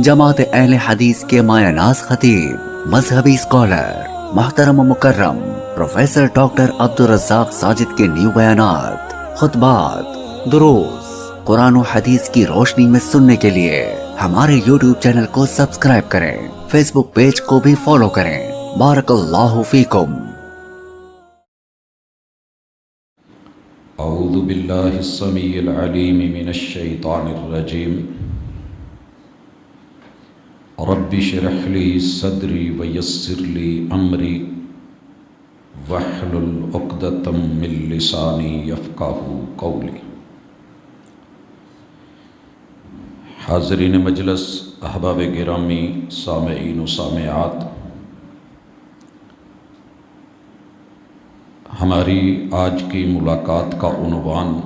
جماعت اہل حدیث کے مایہ ناز خطیب، مذہبی اسکالر، محترم و مکرم پروفیسر ڈاکٹر عبدالرزاق ساجد کے نیو بیانات، خطبات، دروس قرآن و حدیث کی روشنی میں سننے کے لیے ہمارے یوٹیوب چینل کو سبسکرائب کریں، فیس بک پیج کو بھی فالو کریں۔ بارک اللہ فیکم۔ اعوذ باللہ السمیع العلیم من الشیطان الرجیم۔ رب اشرح لی صدری ویسر لی امری واحلل عقدۃ من لسانی یفقہوا قولی۔ حاضرین مجلس، احباب گرامی، سامعین و سامعات، ہماری آج کی ملاقات کا عنوان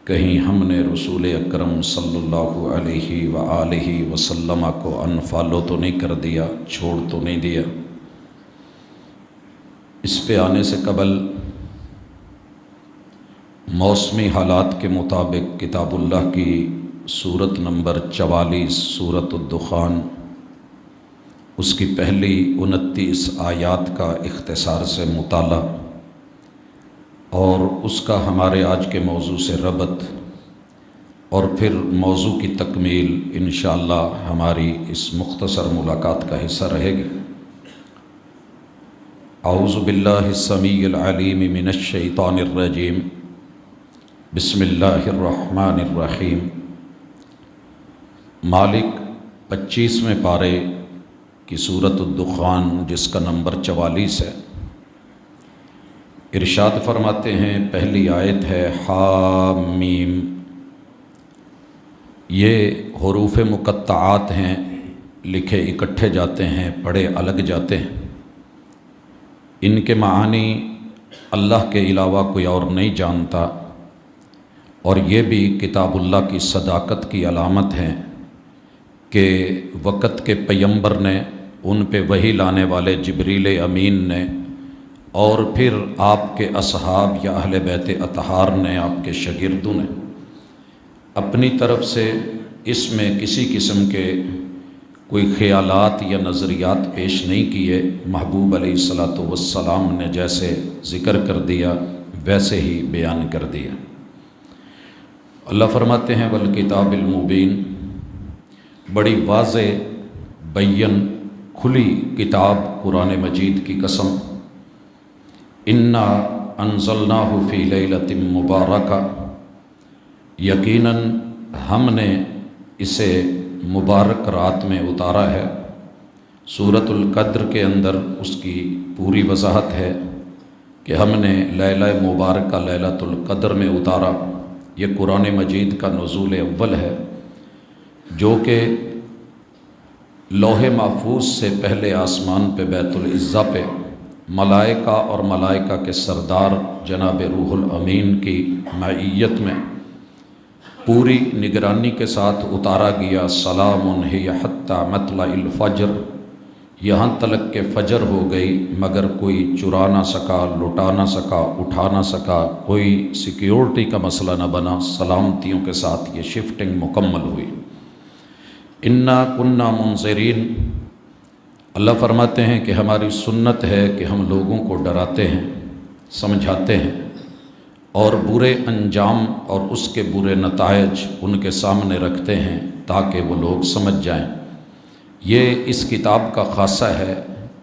کہیں ہم نے رسول اکرم صلی اللہ علیہ وآلہ وسلم کو انفالو تو نہیں کر دیا، چھوڑ تو نہیں دیا۔ اس پہ آنے سے قبل موسمی حالات کے مطابق کتاب اللہ کی سورت نمبر 44 سورۃ الدخان، اس کی پہلی 29 آیات کا اختصار سے مطالعہ اور اس کا ہمارے آج کے موضوع سے ربط، اور پھر موضوع کی تکمیل انشاءاللہ ہماری اس مختصر ملاقات کا حصہ رہے گی۔ اعوذ باللہ السمیع العلیم من الشیطان الرجیم، بسم اللہ الرحمن الرحیم۔ مالک 25ویں پارے کی سورۃ الدخان، جس کا نمبر 44 ہے، ارشاد فرماتے ہیں، پہلی آیت ہے حامیم۔ یہ حروف مقطعات ہیں، لکھے اکٹھے جاتے ہیں، پڑھے الگ جاتے ہیں۔ ان کے معانی اللہ کے علاوہ کوئی اور نہیں جانتا، اور یہ بھی کتاب اللہ کی صداقت کی علامت ہیں کہ وقت کے پیمبر نے، ان پہ وحی لانے والے جبریل امین نے، اور پھر آپ کے اصحاب یا اہل بیت اطہار نے، آپ کے شاگردوں نے اپنی طرف سے اس میں کسی قسم کے کوئی خیالات یا نظریات پیش نہیں کیے۔ محبوب علیہ الصلاۃ والسلام نے جیسے ذکر کر دیا ویسے ہی بیان کر دیا۔ اللہ فرماتے ہیں والکتاب المبین، بڑی واضح بین کھلی کتاب قرآن مجید کی قسم۔ انا انزلناہ فی لیلۃ مبارکہ، یقیناً ہم نے اسے مبارک رات میں اتارا ہے۔ سورۃ القدر کے اندر اس کی پوری وضاحت ہے کہ ہم نے لیلہ مبارکہ لیلۃ القدر میں اتارا۔ یہ قرآن مجید کا نزول اول ہے، جو کہ لوح محفوظ سے پہلے آسمان پہ بیت العزا پہ ملائکہ اور ملائکہ کے سردار جناب روح الامین کی معیت میں پوری نگرانی کے ساتھ اتارا گیا۔ سلام ہی حتی مطلع الفجر، یہاں تلک کہ فجر ہو گئی، مگر کوئی چرا نہ سکا، لٹا نہ سکا، اٹھا نہ سکا، کوئی سیکیورٹی کا مسئلہ نہ بنا، سلامتیوں کے ساتھ یہ شفٹنگ مکمل ہوئی۔ انا کنا منذرین، اللہ فرماتے ہیں کہ ہماری سنت ہے کہ ہم لوگوں کو ڈراتے ہیں، سمجھاتے ہیں، اور برے انجام اور اس کے برے نتائج ان کے سامنے رکھتے ہیں تاکہ وہ لوگ سمجھ جائیں۔ یہ اس کتاب کا خاصہ ہے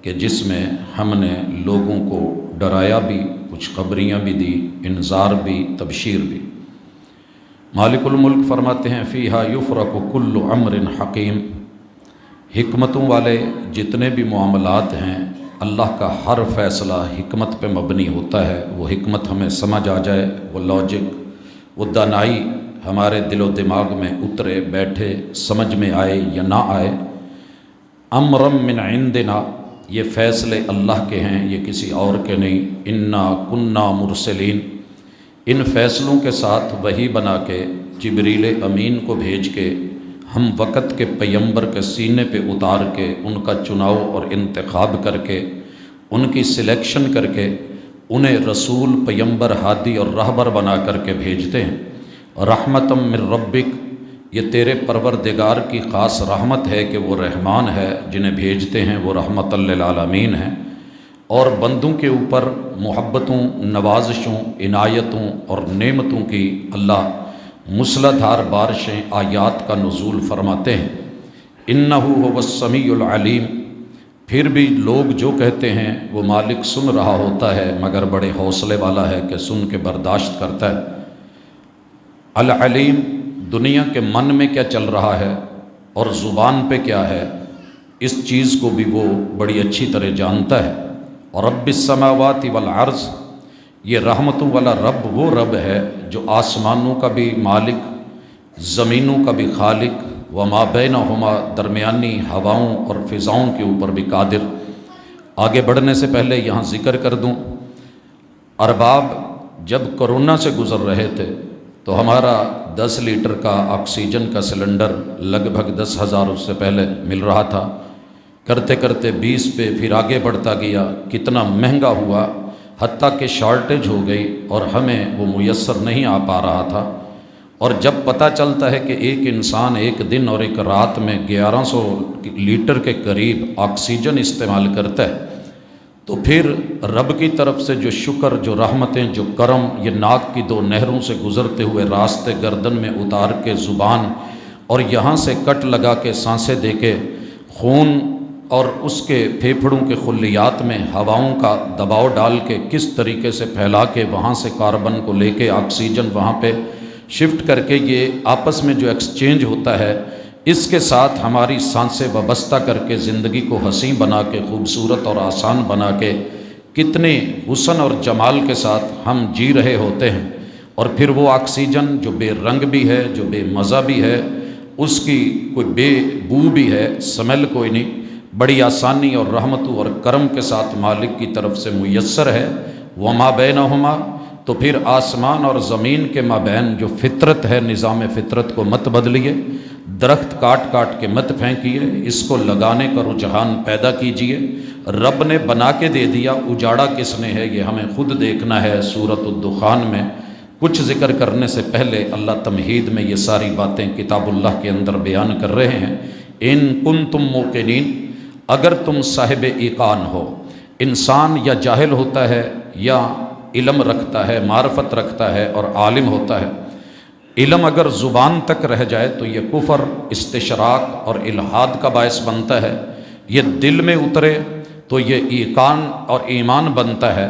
کہ جس میں ہم نے لوگوں کو ڈرایا بھی، کچھ خبریاں بھی دی، انذار بھی، تبشیر بھی۔ مالک الملک فرماتے ہیں فیہا یفرق کل امر حکیم، حکمتوں والے جتنے بھی معاملات ہیں، اللہ کا ہر فیصلہ حکمت پہ مبنی ہوتا ہے۔ وہ حکمت ہمیں سمجھ آ جائے، وہ لاجک، وہ دانائی ہمارے دل و دماغ میں اترے، بیٹھے، سمجھ میں آئے یا نہ آئے۔ امرم من عندنا، یہ فیصلے اللہ کے ہیں، یہ کسی اور کے نہیں۔ انا کنا مرسلین، ان فیصلوں کے ساتھ وحی بنا کے جبریل امین کو بھیج کے ہم وقت کے پیمبر کے سینے پہ اتار کے ان کا چناؤ اور انتخاب کر کے ان کی سلیکشن کر کے انہیں رسول، پیمبر، ہادی اور راہبر بنا کر کے بھیجتے ہیں۔ رحمتم من ربک، یہ تیرے پروردگار کی خاص رحمت ہے کہ وہ رحمان ہے، جنہیں بھیجتے ہیں وہ رحمت للعالمین ہیں، اور بندوں کے اوپر محبتوں، نوازشوں، عنایتوں اور نعمتوں کی اللہ مسلح دھار بارشیں آیات کا نزول فرماتے ہیں۔ انہ هو السمیع العلیم، پھر بھی لوگ جو کہتے ہیں وہ مالک سن رہا ہوتا ہے مگر بڑے حوصلے والا ہے کہ سن کے برداشت کرتا ہے۔ العلیم، دنیا کے من میں کیا چل رہا ہے اور زبان پہ کیا ہے، اس چیز کو بھی وہ بڑی اچھی طرح جانتا ہے۔ اور رب السماوات والارض، یہ رحمتوں والا رب وہ رب ہے جو آسمانوں کا بھی مالک، زمینوں کا بھی خالق، وما بینہما، درمیانی ہواؤں اور فضاؤں کے اوپر بھی قادر۔ آگے بڑھنے سے پہلے یہاں ذکر کر دوں، ارباب جب کرونا سے گزر رہے تھے تو ہمارا 10 لیٹر کا آکسیجن کا سلنڈر لگ بھگ 10,000 اس سے پہلے مل رہا تھا، کرتے کرتے 20 پہ پھر آگے بڑھتا گیا، کتنا مہنگا ہوا، حتیٰ کہ شارٹیج ہو گئی اور ہمیں وہ میسر نہیں آ پا رہا تھا۔ اور جب پتہ چلتا ہے کہ ایک انسان ایک دن اور ایک رات میں 1100 لیٹر کے قریب آکسیجن استعمال کرتا ہے، تو پھر رب کی طرف سے جو شکر، جو رحمتیں، جو کرم، یہ ناک کی 2 نہروں سے گزرتے ہوئے راستے گردن میں اتار کے زبان، اور یہاں سے کٹ لگا کے سانسیں دے کے خون اور اس کے پھیپھڑوں کے خلیات میں ہواؤں کا دباؤ ڈال کے کس طریقے سے پھیلا کے وہاں سے کاربن کو لے کے آکسیجن وہاں پہ شفٹ کر کے یہ آپس میں جو ایکسچینج ہوتا ہے، اس کے ساتھ ہماری سانسیں وابستہ کر کے زندگی کو حسین بنا کے، خوبصورت اور آسان بنا کے، کتنے حسن اور جمال کے ساتھ ہم جی رہے ہوتے ہیں۔ اور پھر وہ آکسیجن جو بے رنگ بھی ہے، جو بے مزہ بھی ہے، اس کی کوئی بے بو بھی ہے، سمیل کوئی نہیں، بڑی آسانی اور رحمتوں اور کرم کے ساتھ مالک کی طرف سے میسر ہے۔ وما بینہما، تو پھر آسمان اور زمین کے مابین جو فطرت ہے، نظام فطرت کو مت بدلیے، درخت کاٹ کاٹ کے مت پھینکیے، اس کو لگانے کا رجحان پیدا کیجیے۔ رب نے بنا کے دے دیا، اجاڑا کس نے ہے یہ ہمیں خود دیکھنا ہے۔ سورۃ الدخان میں کچھ ذکر کرنے سے پہلے اللہ تمہید میں یہ ساری باتیں کتاب اللہ کے اندر بیان کر رہے ہیں۔ ان کنتم موقنین، اگر تم صاحب ایقان ہو۔ انسان یا جاہل ہوتا ہے یا علم رکھتا ہے، معرفت رکھتا ہے اور عالم ہوتا ہے۔ علم اگر زبان تک رہ جائے تو یہ کفر، استشراق اور الحاد کا باعث بنتا ہے، یہ دل میں اترے تو یہ ایقان اور ایمان بنتا ہے،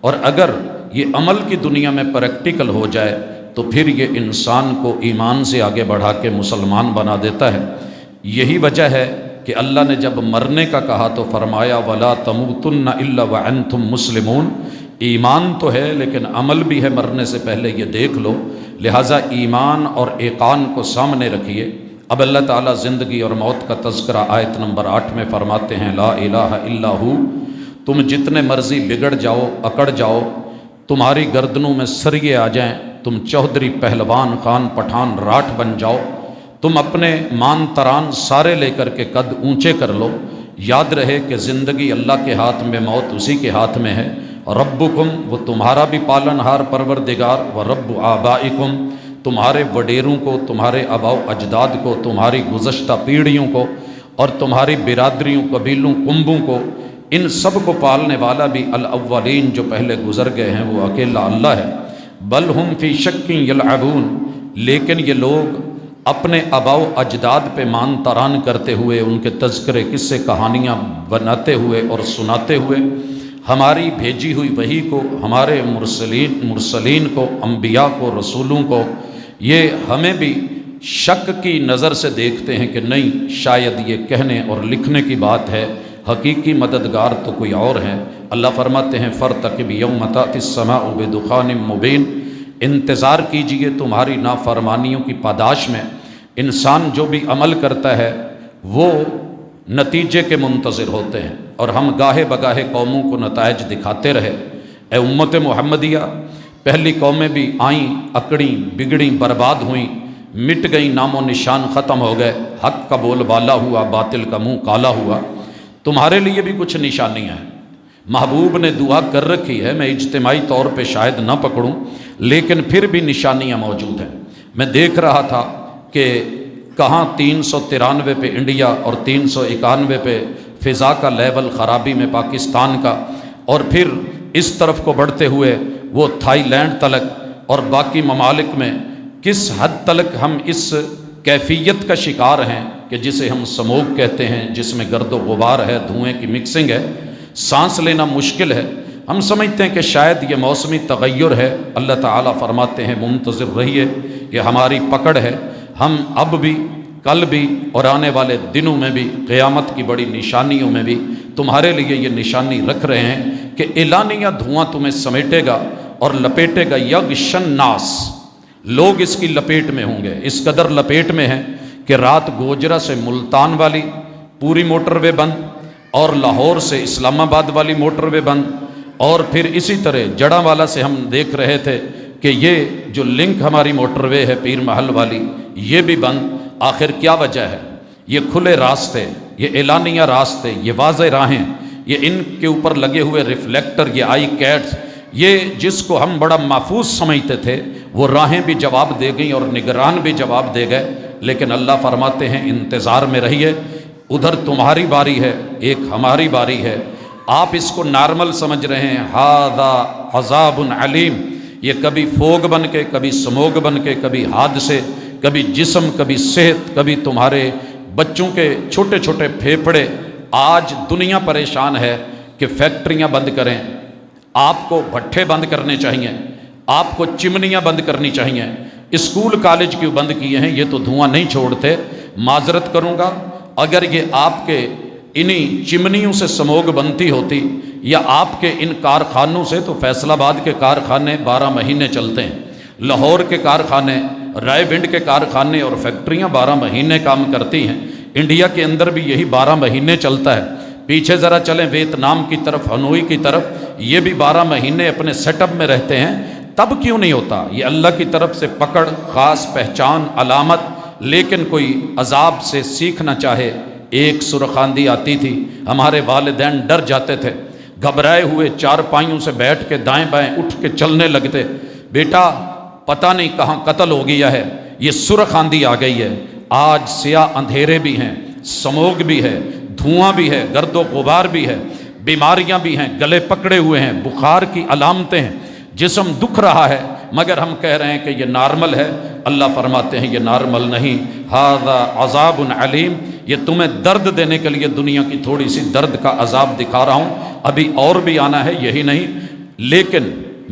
اور اگر یہ عمل کی دنیا میں پریکٹیکل ہو جائے تو پھر یہ انسان کو ایمان سے آگے بڑھا کے مسلمان بنا دیتا ہے۔ یہی وجہ ہے کہ اللہ نے جب مرنے کا کہا تو فرمایا وَلَا تَمُوتُنَّ إِلَّا وَأَنْتُمْ مُسْلِمُونَ، ایمان تو ہے لیکن عمل بھی ہے مرنے سے پہلے، یہ دیکھ لو۔ لہٰذا ایمان اور ایقان کو سامنے رکھیے۔ اب اللہ تعالیٰ زندگی اور موت کا تذکرہ آیت نمبر 8 میں فرماتے ہیں، لا الہ الا ہو، تم جتنے مرضی بگڑ جاؤ، اکڑ جاؤ، تمہاری گردنوں میں سریے آ جائیں، تم چودھری، پہلوان، خان، پٹھان، راٹھ بن جاؤ، تم اپنے مان تران سارے لے کر کے قد اونچے کر لو، یاد رہے کہ زندگی اللہ کے ہاتھ میں، موت اسی کے ہاتھ میں ہے۔ ربکم، وہ تمہارا بھی پالن ہار پروردگار، و رب آبائکم، تمہارے وڈیروں کو، تمہارے آباء و اجداد کو، تمہاری گزشتہ پیڑھیوں کو اور تمہاری برادریوں، قبیلوں، کنبوں کو، ان سب کو پالنے والا بھی الاولین جو پہلے گزر گئے ہیں وہ اکیلا اللہ ہے۔ بل ہم فی شک یلعبون، لیکن یہ لوگ اپنے آباء و اجداد پہ مان تران کرتے ہوئے، ان کے تذکرے، قصے، کہانیاں بناتے ہوئے اور سناتے ہوئے ہماری بھیجی ہوئی وحی کو، ہمارے مرسلین کو، انبیاء کو، رسولوں کو، یہ ہمیں بھی شک کی نظر سے دیکھتے ہیں کہ نہیں، شاید یہ کہنے اور لکھنے کی بات ہے، حقیقی مددگار تو کوئی اور ہے۔ اللہ فرماتے ہیں فارتقب یوم تأتی السماء بدخان مبین، انتظار کیجئے تمہاری نافرمانیوں کی پاداش میں۔ انسان جو بھی عمل کرتا ہے وہ نتیجے کے منتظر ہوتے ہیں، اور ہم گاہے بگاہے قوموں کو نتائج دکھاتے رہے۔ اے امت محمدیہ، پہلی قومیں بھی آئیں، اکڑیں، بگڑیں، برباد ہوئیں، مٹ گئیں، نام و نشان ختم ہو گئے، حق کا بول بالا ہوا، باطل کا منہ کالا ہوا۔ تمہارے لیے بھی کچھ نشانیاں ہیں۔ محبوب نے دعا کر رکھی ہے، میں اجتماعی طور پہ شاید نہ پکڑوں، لیکن پھر بھی نشانیاں موجود ہیں۔ میں دیکھ رہا تھا کہ کہاں 393 پہ انڈیا اور 391 پہ فضا کا لیول خرابی میں پاکستان کا، اور پھر اس طرف کو بڑھتے ہوئے وہ تھائی لینڈ تلک اور باقی ممالک میں کس حد تلک ہم اس کیفیت کا شکار ہیں کہ جسے ہم سموگ کہتے ہیں، جس میں گرد و غبار ہے، دھوئیں کی مکسنگ ہے، سانس لینا مشکل ہے۔ ہم سمجھتے ہیں کہ شاید یہ موسمی تغیر ہے۔ اللہ تعالیٰ فرماتے ہیں منتظر رہیے، یہ ہماری پکڑ ہے۔ ہم اب بھی، کل بھی اور آنے والے دنوں میں بھی، قیامت کی بڑی نشانیوں میں بھی تمہارے لیے یہ نشانی رکھ رہے ہیں کہ اعلانیہ دھواں تمہیں سمیٹے گا اور لپیٹے گا۔ یغشن ناس، لوگ اس کی لپیٹ میں ہوں گے، اس قدر لپیٹ میں ہیں کہ رات گوجرا سے ملتان والی پوری موٹر وے بند، اور لاہور سے اسلام آباد والی موٹر وے بند، اور پھر اسی طرح جڑاں والا سے ہم دیکھ رہے تھے کہ یہ جو لنک ہماری موٹر وے ہے پیر محل والی، یہ بھی بند۔ آخر کیا وجہ ہے؟ یہ کھلے راستے، یہ اعلانیہ راستے، یہ واضح راہیں، یہ ان کے اوپر لگے ہوئے ریفلیکٹر، یہ آئی کیٹس، یہ جس کو ہم بڑا محفوظ سمجھتے تھے، وہ راہیں بھی جواب دے گئیں اور نگران بھی جواب دے گئے۔ لیکن اللہ فرماتے ہیں انتظار میں رہیے، ادھر تمہاری باری ہے، ایک ہماری باری ہے۔ آپ اس کو نارمل سمجھ رہے ہیں، ھذا عذاب علیم، یہ کبھی فوگ بن کے، کبھی سموگ بن کے، کبھی حادثے، کبھی جسم، کبھی صحت، کبھی تمہارے بچوں کے چھوٹے چھوٹے پھیپھڑے۔ آج دنیا پریشان ہے کہ فیکٹریاں بند کریں، آپ کو بھٹھے بند کرنے چاہیے، آپ کو چمنیاں بند کرنی چاہیے، اسکول کالج کیوں بند کیے ہیں؟ یہ تو دھواں نہیں چھوڑتے۔ معذرت کروں گا، اگر یہ آپ کے انہی چمنیوں سے سموگ بنتی ہوتی یا آپ کے ان کارخانوں سے، تو فیصل آباد کے کارخانے 12 مہینے چلتے ہیں، لاہور کے کارخانے، رائے ونڈ کے کارخانے اور فیکٹریاں 12 مہینے کام کرتی ہیں۔ انڈیا کے اندر بھی یہی 12 مہینے چلتا ہے۔ پیچھے ذرا چلیں ویتنام کی طرف، ہنوئی کی طرف، یہ بھی 12 مہینے اپنے سیٹ اپ میں رہتے ہیں۔ تب کیوں نہیں ہوتا؟ یہ اللہ کی طرف سے پکڑ، خاص پہچان، علامت۔ لیکن کوئی عذاب سے سیکھنا چاہے، ایک سرخ آندھی آتی تھی، ہمارے والدین ڈر جاتے تھے، گھبرائے ہوئے چارپائیوں سے بیٹھ کے دائیں بائیں اٹھ کے چلنے لگتے، بیٹا پتہ نہیں کہاں قتل ہو گیا ہے، یہ سرخ آندھی آ گئی ہے۔ آج سیاہ اندھیرے بھی ہیں، سموگ بھی ہے، دھواں بھی ہے، گرد و غبار بھی ہے، بیماریاں بھی ہیں، گلے پکڑے ہوئے ہیں، بخار کی علامتیں ہیں، جسم دکھ رہا ہے، مگر ہم کہہ رہے ہیں کہ یہ نارمل ہے۔ اللہ فرماتے ہیں یہ نارمل نہیں، ھذا عذاب علیم، یہ تمہیں درد دینے کے لیے دنیا کی تھوڑی سی درد کا عذاب دکھا رہا ہوں، ابھی اور بھی آنا ہے، یہی نہیں، لیکن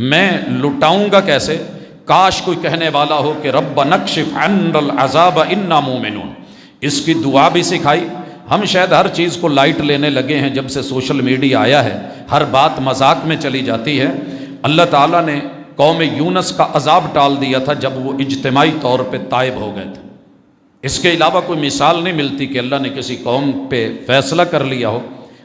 میں لٹاؤں گا کیسے؟ کاش کوئی کہنے والا ہو کہ ربنا اکشف عنا العذاب انا مومنون، اس کی دعا بھی سکھائی۔ ہم شاید ہر چیز کو لائٹ لینے لگے ہیں جب سے سوشل میڈیا آیا ہے، ہر بات مذاق میں چلی جاتی ہے۔ اللہ تعالیٰ نے قوم یونس کا عذاب ٹال دیا تھا جب وہ اجتماعی طور پہ تائب ہو گئے تھے۔ اس کے علاوہ کوئی مثال نہیں ملتی کہ اللہ نے کسی قوم پہ فیصلہ کر لیا ہو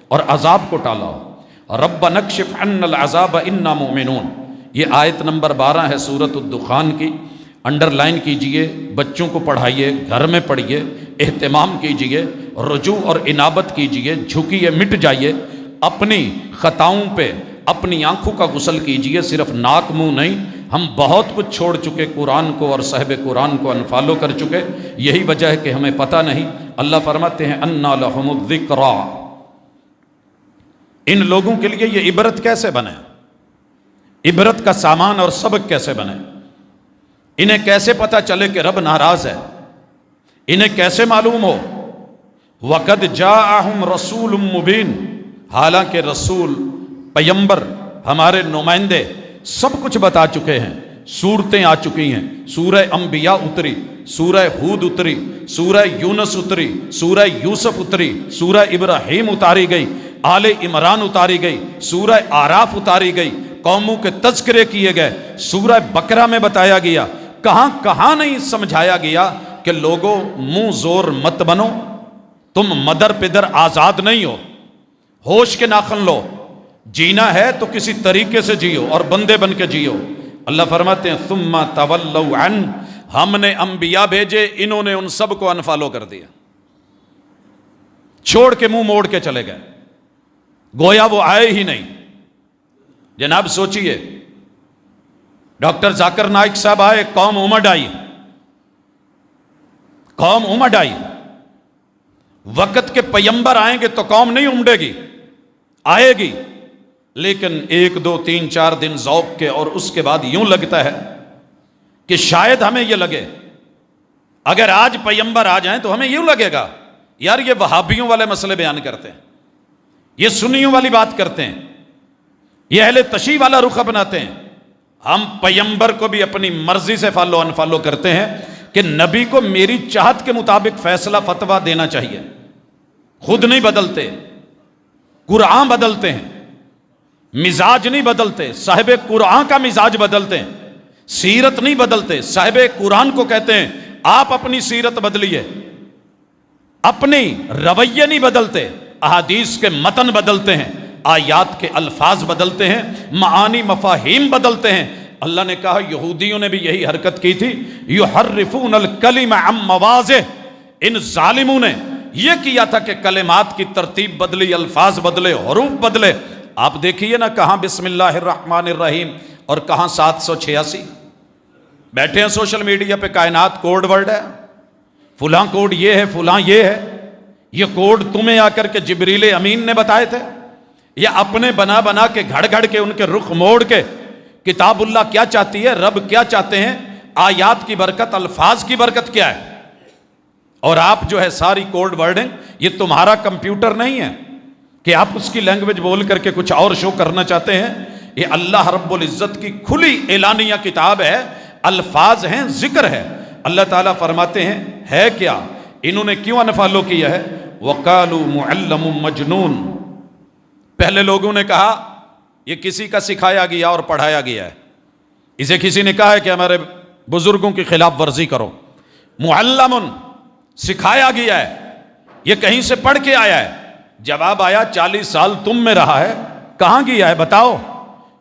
اور عذاب کو ٹالا ہو۔ ربنا اکشف عنا العذاب انا مومنون، یہ آیت نمبر 12 ہے سورۃ الدخان کی، انڈر لائن کیجئے، بچوں کو پڑھائیے، گھر میں پڑھیے، اہتمام کیجئے، رجوع اور انابت کیجئے، جھکیے، مٹ جائیے، اپنی خطاؤں پہ اپنی آنکھوں کا غسل کیجئے، صرف ناک منہ نہیں۔ ہم بہت کچھ چھوڑ چکے، قرآن کو اور صاحب قرآن کو انفالو کر چکے، یہی وجہ ہے کہ ہمیں پتہ نہیں۔ اللہ فرماتے ہیں انا لہم الذکریٰ، ان لوگوں کے لیے یہ عبرت کیسے بنے، عبرت کا سامان اور سبق کیسے بنے، انہیں کیسے پتہ چلے کہ رب ناراض ہے، انہیں کیسے معلوم ہو؟ وَقَدْ جَاءَهُمْ رَسُولٌ مُبِينٌ، حالانکہ رسول، پیمبر، ہمارے نمائندے سب کچھ بتا چکے ہیں، صورتیں آ چکی ہیں، سورہ انبیاء اتری، سورہ ہود اتری، سورہ یونس اتری، سورہ یوسف اتری، سورہ ابراہیم اتاری گئی، آل عمران اتاری گئی، سورہ آراف اتاری گئی، قوموں کے تذکرے کیے گئے، سورہ بقرہ میں بتایا گیا، کہاں کہاں نہیں سمجھایا گیا کہ لوگوں منہ زور مت بنو، تم مدر پدر آزاد نہیں ہو، ہوش کے ناخن لو، جینا ہے تو کسی طریقے سے جیو اور بندے بن کے جیو۔ اللہ فرماتے ہیں ثم تولوا عنہ، ہم نے انبیاء بھیجے، انہوں نے ان سب کو انفالو کر دیا، چھوڑ کے منہ موڑ کے چلے گئے، گویا وہ آئے ہی نہیں۔ جناب سوچئے، ڈاکٹر ذاکر نائک صاحب آئے، قوم امڈ آئی، قوم امڑ آئی، وقت کے پیمبر آئیں گے تو قوم نہیں امڑے گی، آئے گی، لیکن 1 2 3 4 دن ذوق کے، اور اس کے بعد یوں لگتا ہے کہ شاید ہمیں یہ لگے، اگر آج پیمبر آ جائیں تو ہمیں یوں لگے گا یار یہ وہابیوں والے مسئلے بیان کرتے ہیں، یہ سنیوں والی بات کرتے ہیں، یہ اہل تشیع والا رخ اپناتے ہیں۔ ہم پیمبر کو بھی اپنی مرضی سے فالو انفالو کرتے ہیں کہ نبی کو میری چاہت کے مطابق فیصلہ فتویٰ دینا چاہیے، خود نہیں بدلتے، قرآن بدلتے ہیں، مزاج نہیں بدلتے، صاحب قرآن کا مزاج بدلتے ہیں، سیرت نہیں بدلتے، صاحب قرآن کو کہتے ہیں آپ اپنی سیرت بدلیے، اپنی رویے نہیں بدلتے، احادیث کے متن بدلتے ہیں، آیات کے الفاظ بدلتے ہیں، معانی مفاہیم بدلتے ہیں۔ اللہ نے کہا یہودیوں نے بھی یہی حرکت کی تھی، یحرفون الکلم عن مواضعہ، ان ظالموں نے یہ کیا تھا کہ کلمات کی ترتیب بدلی، الفاظ بدلے، حروف بدلے۔ آپ دیکھیے نا کہاں بسم اللہ الرحمن الرحیم اور کہاں 786، بیٹھے ہیں سوشل میڈیا پہ، کائنات کوڈ ورڈ ہے، فلاں کوڈ یہ ہے، فلاں یہ ہے، یہ کوڈ تمہیں آ کر کے جبریل امین نے بتائے تھے، یا اپنے بنا بنا کے گھڑ گھڑ کے ان کے رخ موڑ کے کتاب اللہ کیا چاہتی ہے، رب کیا چاہتے ہیں، آیات کی برکت، الفاظ کی برکت کیا ہے، اور آپ جو ہے ساری کوڈ ورڈنگ، یہ تمہارا کمپیوٹر نہیں ہے کہ آپ اس کی لینگویج بول کر کے کچھ اور شو کرنا چاہتے ہیں، یہ اللہ رب العزت کی کھلی اعلانیہ کتاب ہے، الفاظ ہیں، ذکر ہے۔ اللہ تعالیٰ فرماتے ہیں ہے کیا، انہوں نے کیوں انفالو کیا ہے، وَقَالُوا مُعَلَّمٌ مَجْنُونَ، پہلے لوگوں نے کہا یہ کسی کا سکھایا گیا اور پڑھایا گیا ہے، اسے کسی نے کہا ہے کہ ہمارے بزرگوں کی خلاف ورزی کرو، معلم، سکھایا گیا ہے، یہ کہیں سے پڑھ کے آیا ہے۔ جواب آیا 40 سال تم میں رہا ہے، کہاں گیا ہے بتاؤ؟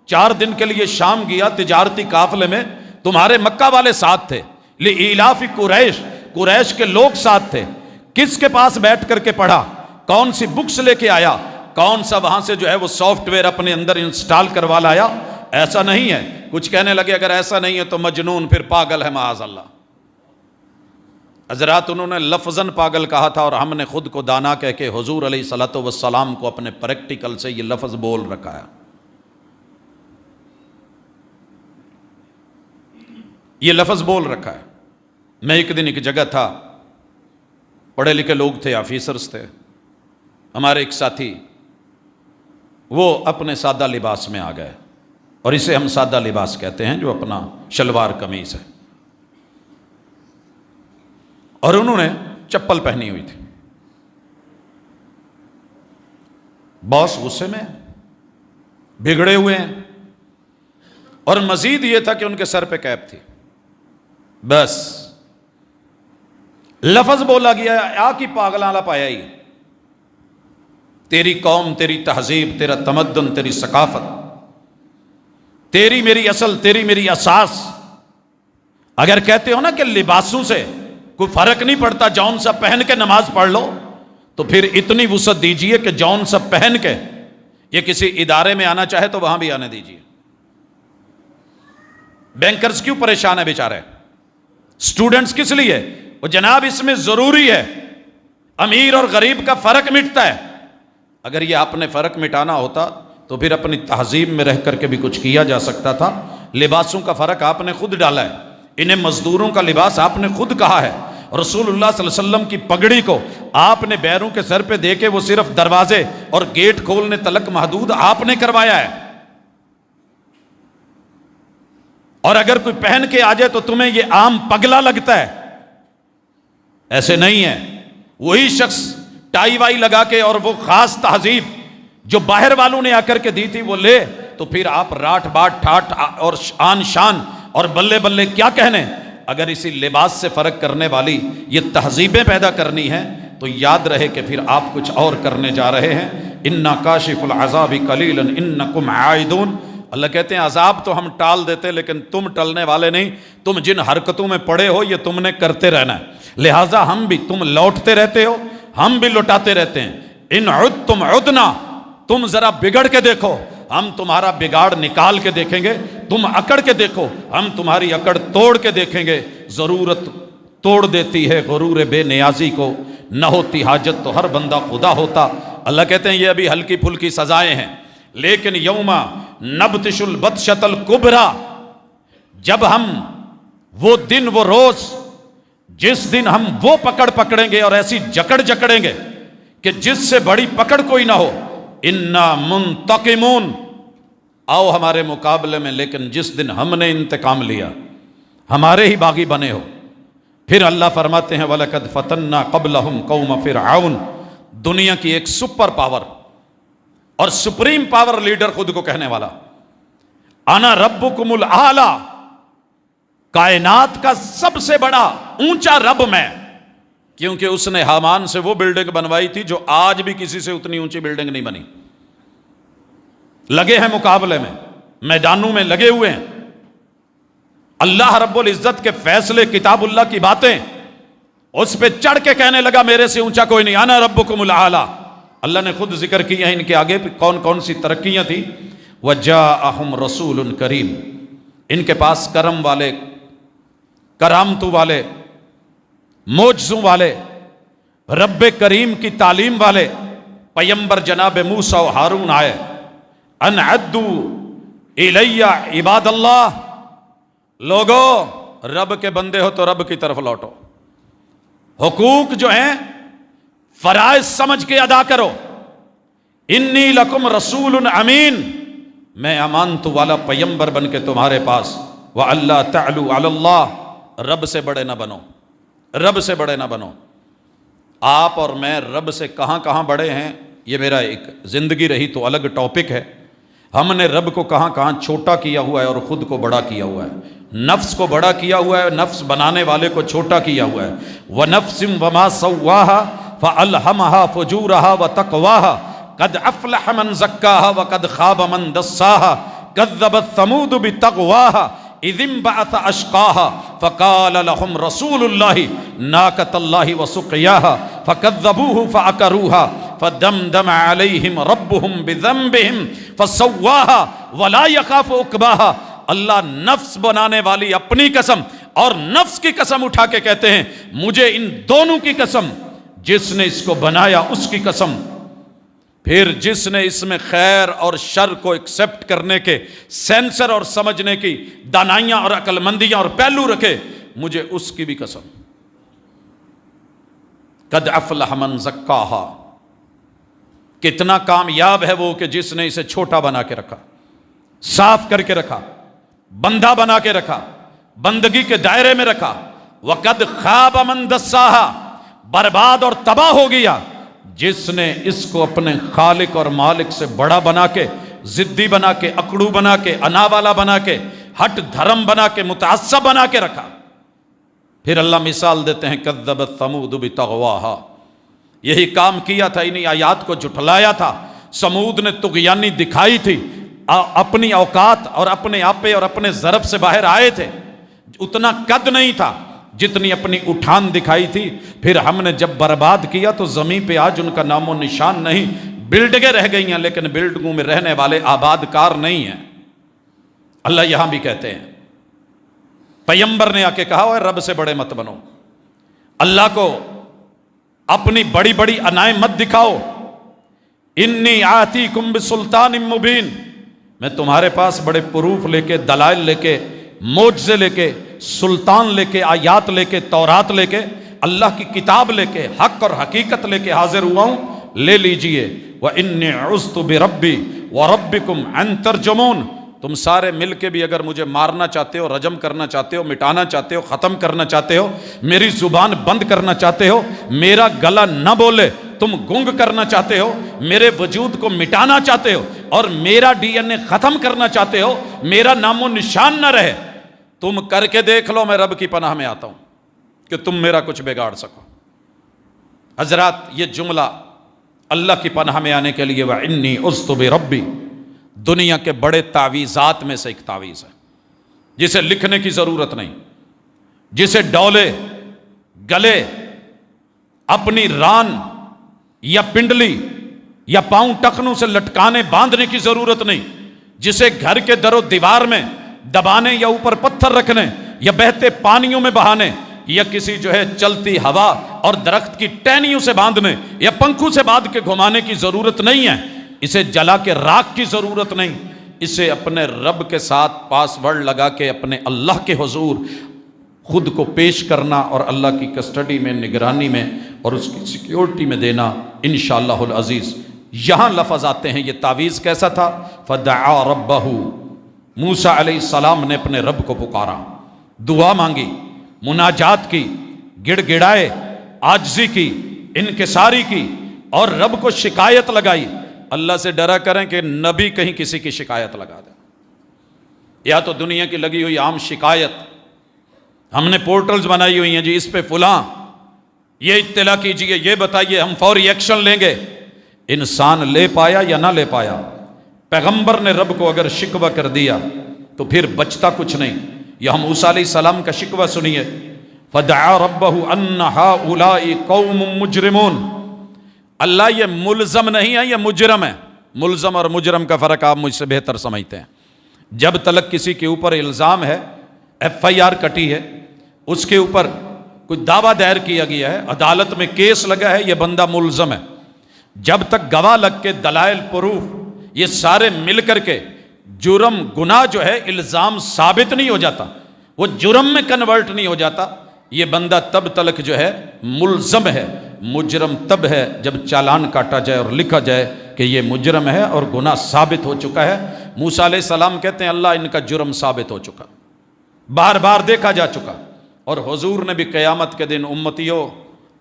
4 دن کے لیے شام گیا تجارتی قافلے میں، تمہارے مکہ والے ساتھ تھے، لإیلاف قریش، قریش کے لوگ ساتھ تھے، کس کے پاس بیٹھ کر کے پڑھا، کون سی بکس لے کے آیا، کون سا وہاں سے جو ہے وہ سافٹ ویئر اپنے اندر انسٹال کروا لایا؟ ایسا نہیں ہے۔ کچھ کہنے لگے اگر ایسا نہیں ہے تو مجنون، پھر پاگل ہے معاذ اللہ۔ حضرات انہوں نے لفظاً پاگل کہا تھا، اور ہم نے خود کو دانا کہہ کے حضور علیہ الصلوۃ والسلام کو اپنے پریکٹیکل سے یہ لفظ بول رکھا ہے۔ یہ لفظ بول رکھا ہے۔ میں ایک دن ایک جگہ تھا، پڑھے لکھے لوگ تھے، آفیسرز تھے، ہمارے ایک ساتھی وہ اپنے سادہ لباس میں آ گئے، اور اسے ہم سادہ لباس کہتے ہیں جو اپنا شلوار قمیص ہے، اور انہوں نے چپل پہنی ہوئی تھی۔ باس غصے میں بگڑے ہوئے ہیں، اور مزید یہ تھا کہ ان کے سر پہ کیپ تھی۔ بس لفظ بولا گیا، آ کی پاگلاں پایا ہی، تیری قوم، تیری تہذیب، تیرا تمدن، تیری ثقافت، تیری میری اصل، تیری میری اساس۔ اگر کہتے ہو نا کہ لباسوں سے کوئی فرق نہیں پڑتا، جون سا پہن کے نماز پڑھ لو، تو پھر اتنی وسعت دیجئے کہ جون سا پہن کے یہ کسی ادارے میں آنا چاہے تو وہاں بھی آنے دیجئے۔ بینکرز کیوں پریشان ہے بیچارے، سٹوڈنٹس کس لیے؟ وہ جناب اس میں ضروری ہے، امیر اور غریب کا فرق مٹتا ہے۔ اگر یہ آپ نے فرق مٹانا ہوتا تو پھر اپنی تہذیب میں رہ کر کے بھی کچھ کیا جا سکتا تھا۔ لباسوں کا فرق آپ نے خود ڈالا ہے، انہیں مزدوروں کا لباس آپ نے خود کہا ہے۔ رسول اللہ صلی اللہ علیہ وسلم کی پگڑی کو آپ نے بیروں کے سر پہ دے کے وہ صرف دروازے اور گیٹ کھولنے تلک محدود آپ نے کروایا ہے، اور اگر کوئی پہن کے آ جائے تو تمہیں یہ عام پگلا لگتا ہے۔ ایسے نہیں ہے، وہی شخص ٹائی وائی لگا کے اور وہ خاص تہذیب جو باہر والوں نے آ کر کے دی تھی وہ لے، تو پھر آپ راٹ باٹ ٹھاٹ اور آن شان اور بلے بلے کیا کہنے۔ اگر اسی لباس سے فرق کرنے والی یہ تہذیبیں پیدا کرنی ہیں تو یاد رہے کہ پھر آپ کچھ اور کرنے جا رہے ہیں۔ اِنَّا کَاشِفُ الْعَذَابِ قَلِيلًا إِنَّكُمْ عَائِدُونَ، اللہ کہتے ہیں عذاب تو ہم ٹال دیتے لیکن تم ٹلنے والے نہیں، تم جن حرکتوں میں پڑے ہو یہ تم نے کرتے رہنا ہے، لہٰذا ہم بھی، تم لوٹتے رہتے ہو ہم بھی لوٹاتے رہتے ہیں۔ ان عدتم عدنا، تم ذرا بگڑ کے دیکھو ہم تمہارا بگاڑ نکال کے دیکھیں گے، تم اکڑ کے دیکھو ہم تمہاری اکڑ توڑ کے دیکھیں گے۔ ضرورت توڑ دیتی ہے غرور بے نیازی کو، نہ ہوتی حاجت تو ہر بندہ خدا ہوتا۔ اللہ کہتے ہیں یہ ابھی ہلکی پھلکی سزائیں ہیں، لیکن یوم نبطش البطشۃ الکبریٰ، جب ہم وہ دن، وہ روز، جس دن ہم وہ پکڑیں گے اور ایسی جکڑیں گے کہ جس سے بڑی پکڑ کوئی نہ ہو، انا منتقمون، آؤ ہمارے مقابلے میں، لیکن جس دن ہم نے انتقام لیا، ہمارے ہی باغی بنے ہو۔ پھر اللہ فرماتے ہیں وَلَقَدْ فَتَنَّا قَبْلَهُمْ قَوْمَ فِرْعَوْنَ، دنیا کی ایک سپر پاور اور سپریم پاور لیڈر خود کو کہنے والا، انا ربکم الاعلی، کائنات کا سب سے بڑا اونچا رب میں، کیونکہ اس نے حامان سے وہ بلڈنگ بنوائی تھی جو آج بھی کسی سے اتنی اونچی بلڈنگ نہیں بنی۔ لگے ہیں مقابلے میں، میدانوں میں لگے ہوئے ہیں، اللہ رب العزت کے فیصلے، کتاب اللہ کی باتیں، اس پہ چڑھ کے کہنے لگا میرے سے اونچا کوئی نہیں، انا ربکم الاعلی۔ اللہ نے خود ذکر کیا ہے ان کے آگے کون کون سی ترقیاں تھی، وجاءہم رسول کریم، ان کے پاس کرم والے، کرامتوں والے، معجزوں والے، رب کریم کی تعلیم والے پیمبر جناب موسیٰ و ہارون آئے، ان عدوا الی عباد اللہ، لوگو رب کے بندے ہو تو رب کی طرف لوٹو، حقوق جو ہیں فرائض سمجھ کے ادا کرو، انی لکم رسول امین، میں امانت والا پیمبر بن کے تمہارے پاس، وَأَلَّا تَعْلُوا عَلَى اللَّهِ، رب سے بڑے نہ بنو، رب سے بڑے نہ بنو۔ آپ اور میں رب سے کہاں کہاں بڑے ہیں، یہ میرا ایک زندگی رہی تو الگ ٹاپک ہے۔ ہم نے رب کو کہاں کہاں چھوٹا کیا ہوا ہے اور خود کو بڑا کیا ہوا ہے، نفس کو بڑا کیا ہوا ہے، نفس بنانے والے کو چھوٹا کیا ہوا ہے۔ وَنَفْسٍ وَمَا سَوَّاهَا فَأَلْهَمَهَا فُجُورَهَا وَتَقْوَاهَا قَدْ أَفْلَحَ مَنْ زَكَّاهَا وَقَدْ خَابَ مَنْ دَسَّاهَا كَذَّبَتْ ثَمُودُ بِتَقْوَاهَا اِذِ انبَعَثَ أَشْقَاهَا فَقَالَ لَهُمْ رَسُولُ اللَّهِ نَاقَةَ اللَّهِ وَسُقْيَاهَا فَكَذَّبُوهُ فَعَقَرُوهَا فَدَمْدَمَ عَلَيْهِمْ رَبُّهُمْ بِذَنبِهِمْ فَسَوَّاهَا وَلَا يَخَافُ عُقْبَاهَا۔ اللہ نفس بنانے والی اپنی قسم اور نفس کی قسم اٹھا کے کہتے ہیں مجھے ان دونوں کی قسم، جس نے اس کو بنایا اس کی قسم، پھر جس نے اس میں خیر اور شر کو ایکسپٹ کرنے کے سینسر اور سمجھنے کی دانائیاں اور عقل مندیاں اور پہلو رکھے، مجھے اس کی بھی قسم۔ قد افلح من زکاہا، کتنا کامیاب ہے وہ کہ جس نے اسے چھوٹا بنا کے رکھا، صاف کر کے رکھا، بندہ بنا کے رکھا، بندگی کے دائرے میں رکھا۔ وقد خاب من دساہا، برباد اور تباہ ہو گیا جس نے اس کو اپنے خالق اور مالک سے بڑا بنا کے، ضدی بنا کے، اکڑو بنا کے، انا والا بنا کے، ہٹ دھرم بنا کے، متعصب بنا کے رکھا۔ پھر اللہ مثال دیتے ہیں کذبت ثمود بطغواہا، یہی کام کیا تھا، انہی آیات کو جھٹلایا تھا۔ سمود نے طغیانی دکھائی تھی، اپنی اوقات اور اپنے آپے اور اپنے ضرب سے باہر آئے تھے، اتنا قد نہیں تھا جتنی اپنی اٹھان دکھائی تھی۔ پھر ہم نے جب برباد کیا تو زمین پہ آج ان کا نام و نشان نہیں، بلڈنگیں رہ گئی ہیں لیکن بلڈنگوں میں رہنے والے آباد کار نہیں ہیں۔ اللہ یہاں بھی کہتے ہیں، پیمبر نے آ کے کہا ہے رب سے بڑے مت بنو، اللہ کو اپنی بڑی بڑی انائیں مت دکھاؤ۔ انی آتیکم بسلطان مبین، میں تمہارے پاس بڑے پروف لے کے، دلائل لے کے، معجزے لے کے، سلطان لے کے، آیات لے کے، تورات لے کے، اللہ کی کتاب لے کے، حق اور حقیقت لے کے حاضر ہوا ہوں، لے لیجئے۔ وَإِنِّي عُذْتُ بِرَبِّي وَرَبِّكُمْ أَن تَرْجُمُونَ، تم سارے مل کے بھی اگر مجھے مارنا چاہتے ہو، رجم کرنا چاہتے ہو، مٹانا چاہتے ہو، ختم کرنا چاہتے ہو، میری زبان بند کرنا چاہتے ہو، میرا گلا نہ بولے، تم گنگ کرنا چاہتے ہو، میرے وجود کو مٹانا چاہتے ہو اور میرا ڈی این اے ختم کرنا چاہتے ہو، میرا نام و نشان نہ رہے، تم کر کے دیکھ لو، میں رب کی پناہ میں آتا ہوں کہ تم میرا کچھ بگاڑ سکو۔ حضرات، یہ جملہ اللہ کی پناہ میں آنے کے لیے وَإِنِّي عُذْتُ بِرَبِّي دنیا کے بڑے تعویذات میں سے ایک تعویذ ہے، جسے لکھنے کی ضرورت نہیں، جسے ڈولے، گلے، اپنی ران یا پنڈلی یا پاؤں ٹخنوں سے لٹکانے باندھنے کی ضرورت نہیں، جسے گھر کے در و دیوار میں دبانے یا اوپر پتھر رکھنے یا بہتے پانیوں میں بہانے یا کسی جو ہے چلتی ہوا اور درخت کی ٹہنیوں سے باندھنے یا پنکھوں سے باندھ کے گھمانے کی ضرورت نہیں ہے، اسے جلا کے راکھ کی ضرورت نہیں، اسے اپنے رب کے ساتھ پاس ورڈ لگا کے اپنے اللہ کے حضور خود کو پیش کرنا اور اللہ کی کسٹڈی میں، نگرانی میں اور اس کی سیکیورٹی میں دینا انشاءاللہ العزیز۔ یہاں لفظ آتے ہیں، یہ تعویذ کیسا تھا؟ فدعا ربہ، موسیٰ علیہ السلام نے اپنے رب کو پکارا، دعا مانگی، مناجات کی، گڑ گڑائے، عاجزی کی، انکساری کی اور رب کو شکایت لگائی۔ اللہ سے ڈرا کریں کہ نبی کہیں کسی کی شکایت لگا دے، یا تو دنیا کی لگی ہوئی عام شکایت، ہم نے پورٹلز بنائی ہوئی ہیں جی، اس پہ فلاں یہ اطلاع کیجئے، یہ بتائیے، ہم فوری ایکشن لیں گے۔ انسان لے پایا یا نہ لے پایا؟ پیغمبر نے رب کو اگر شکوہ کر دیا تو پھر بچتا کچھ نہیں۔ یہاں موسیٰ علیہ السلام کا شکوہ سنیے، فدعا ربہ ان ہؤلاء قوم مجرمون۔ اللہ یہ ملزم نہیں ہے، یہ مجرم ہے۔ ملزم اور مجرم کا فرق آپ مجھ سے بہتر سمجھتے ہیں۔ جب تلک کسی کے اوپر الزام ہے، ایف آئی آر کٹی ہے، اس کے اوپر کوئی دعویٰ دائر کیا گیا ہے، عدالت میں کیس لگا ہے، یہ بندہ ملزم ہے۔ جب تک گواہ لگ کے دلائل پروف یہ سارے مل کر کے جرم گناہ جو ہے الزام ثابت نہیں ہو جاتا، وہ جرم میں کنورٹ نہیں ہو جاتا، یہ بندہ تب تلک جو ہے ملزم ہے۔ مجرم تب ہے جب چالان کاٹا جائے اور لکھا جائے کہ یہ مجرم ہے اور گناہ ثابت ہو چکا ہے۔ موسیٰ علیہ السلام کہتے ہیں اللہ ان کا جرم ثابت ہو چکا، بار بار دیکھا جا چکا، اور حضور نے بھی قیامت کے دن امتیوں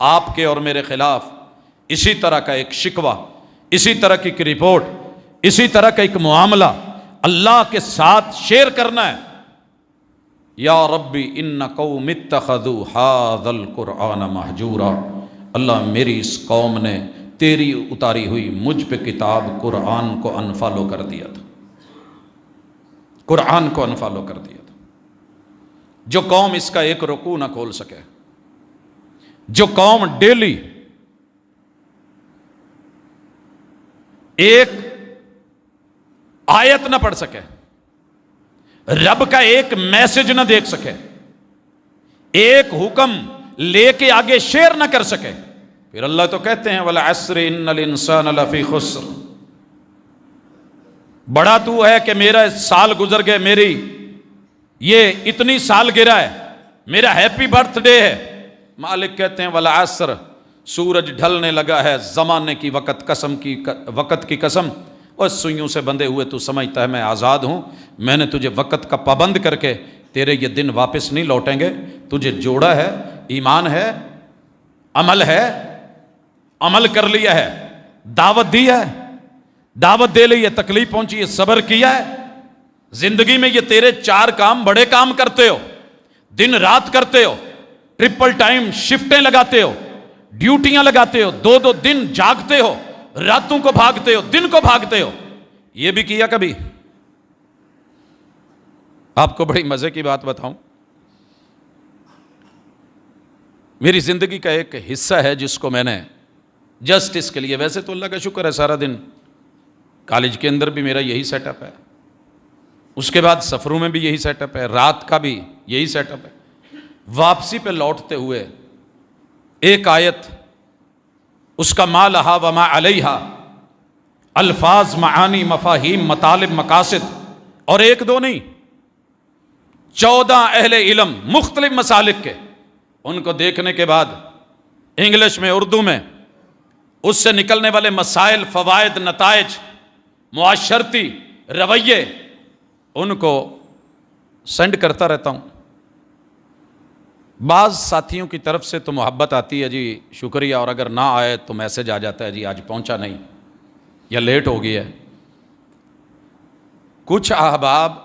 آپ کے اور میرے خلاف اسی طرح کا ایک شکوہ، اسی طرح کی ایک رپورٹ، اسی طرح کا ایک معاملہ اللہ کے ساتھ شیئر کرنا ہے۔ یا ربی ان قوم اتخذوا ھذا القرآن مہجورا، اللہ میری اس قوم نے تیری اتاری ہوئی مجھ پہ کتاب قرآن کو انفالو کر دیا تھا، قرآن کو انفالو کر دیا تھا۔ جو قوم اس کا ایک رکوع نہ کھول سکے، جو قوم ڈیلی ایک آیت نہ پڑھ سکے، رب کا ایک میسج نہ دیکھ سکے، ایک حکم لے کے آگے شیئر نہ کر سکے، پھر اللہ تو کہتے ہیں وَالْعَصْرِ إِنَّ الْإِنسَانَ لَفِي خُسْرٍ۔ بڑا تو ہے کہ میرا سال گزر گئے، میری یہ اتنی سال گرا ہے، میرا ہیپی برتھ ڈے ہے۔ مالک کہتے ہیں وَالْعَصْرِ، سورج ڈھلنے لگا ہے، زمانے کی وقت کی قسم، اور سوئیوں سے بندھے ہوئے تو سمجھتا ہے میں آزاد ہوں، میں نے تجھے وقت کا پابند کر کے تیرے یہ دن واپس نہیں لوٹیں گے، تجھے جوڑا ہے، ایمان ہے، عمل ہے، عمل کر لیا ہے، دعوت دی ہے، دعوت دے لی ہے، تکلیف پہنچی ہے، صبر کیا ہے، زندگی میں یہ تیرے 4 کام بڑے کام کرتے ہو، دن رات کرتے ہو، ٹرپل ٹائم شفٹیں لگاتے ہو، ڈیوٹیاں لگاتے ہو، 2 دن جاگتے ہو، راتوں کو بھاگتے ہو، دن کو بھاگتے ہو، یہ بھی کیا کبھی؟ آپ کو بڑی مزے کی بات بتاؤں، میری زندگی کا ایک حصہ ہے جس کو میں نے جسٹ اس کے لیے، ویسے تو اللہ کا شکر ہے سارا دن کالج کے اندر بھی میرا یہی سیٹ اپ ہے، اس کے بعد سفروں میں بھی یہی سیٹ اپ ہے، رات کا بھی یہی سیٹ اپ ہے۔ واپسی پہ لوٹتے ہوئے ایک آیت، اس کا ما لہا وما علیہا، الفاظ، معانی، مفاہیم، مطالب، مقاصد، اور 1 2 نہیں، 14 اہل علم مختلف مسالک کے، ان کو دیکھنے کے بعد انگلش میں، اردو میں اس سے نکلنے والے مسائل، فوائد، نتائج، معاشرتی رویے، ان کو سینڈ کرتا رہتا ہوں۔ بعض ساتھیوں کی طرف سے تو محبت آتی ہے جی شکریہ، اور اگر نہ آئے تو میسج آ جاتا ہے جی آج پہنچا نہیں یا لیٹ ہو گئی ہے۔ کچھ احباب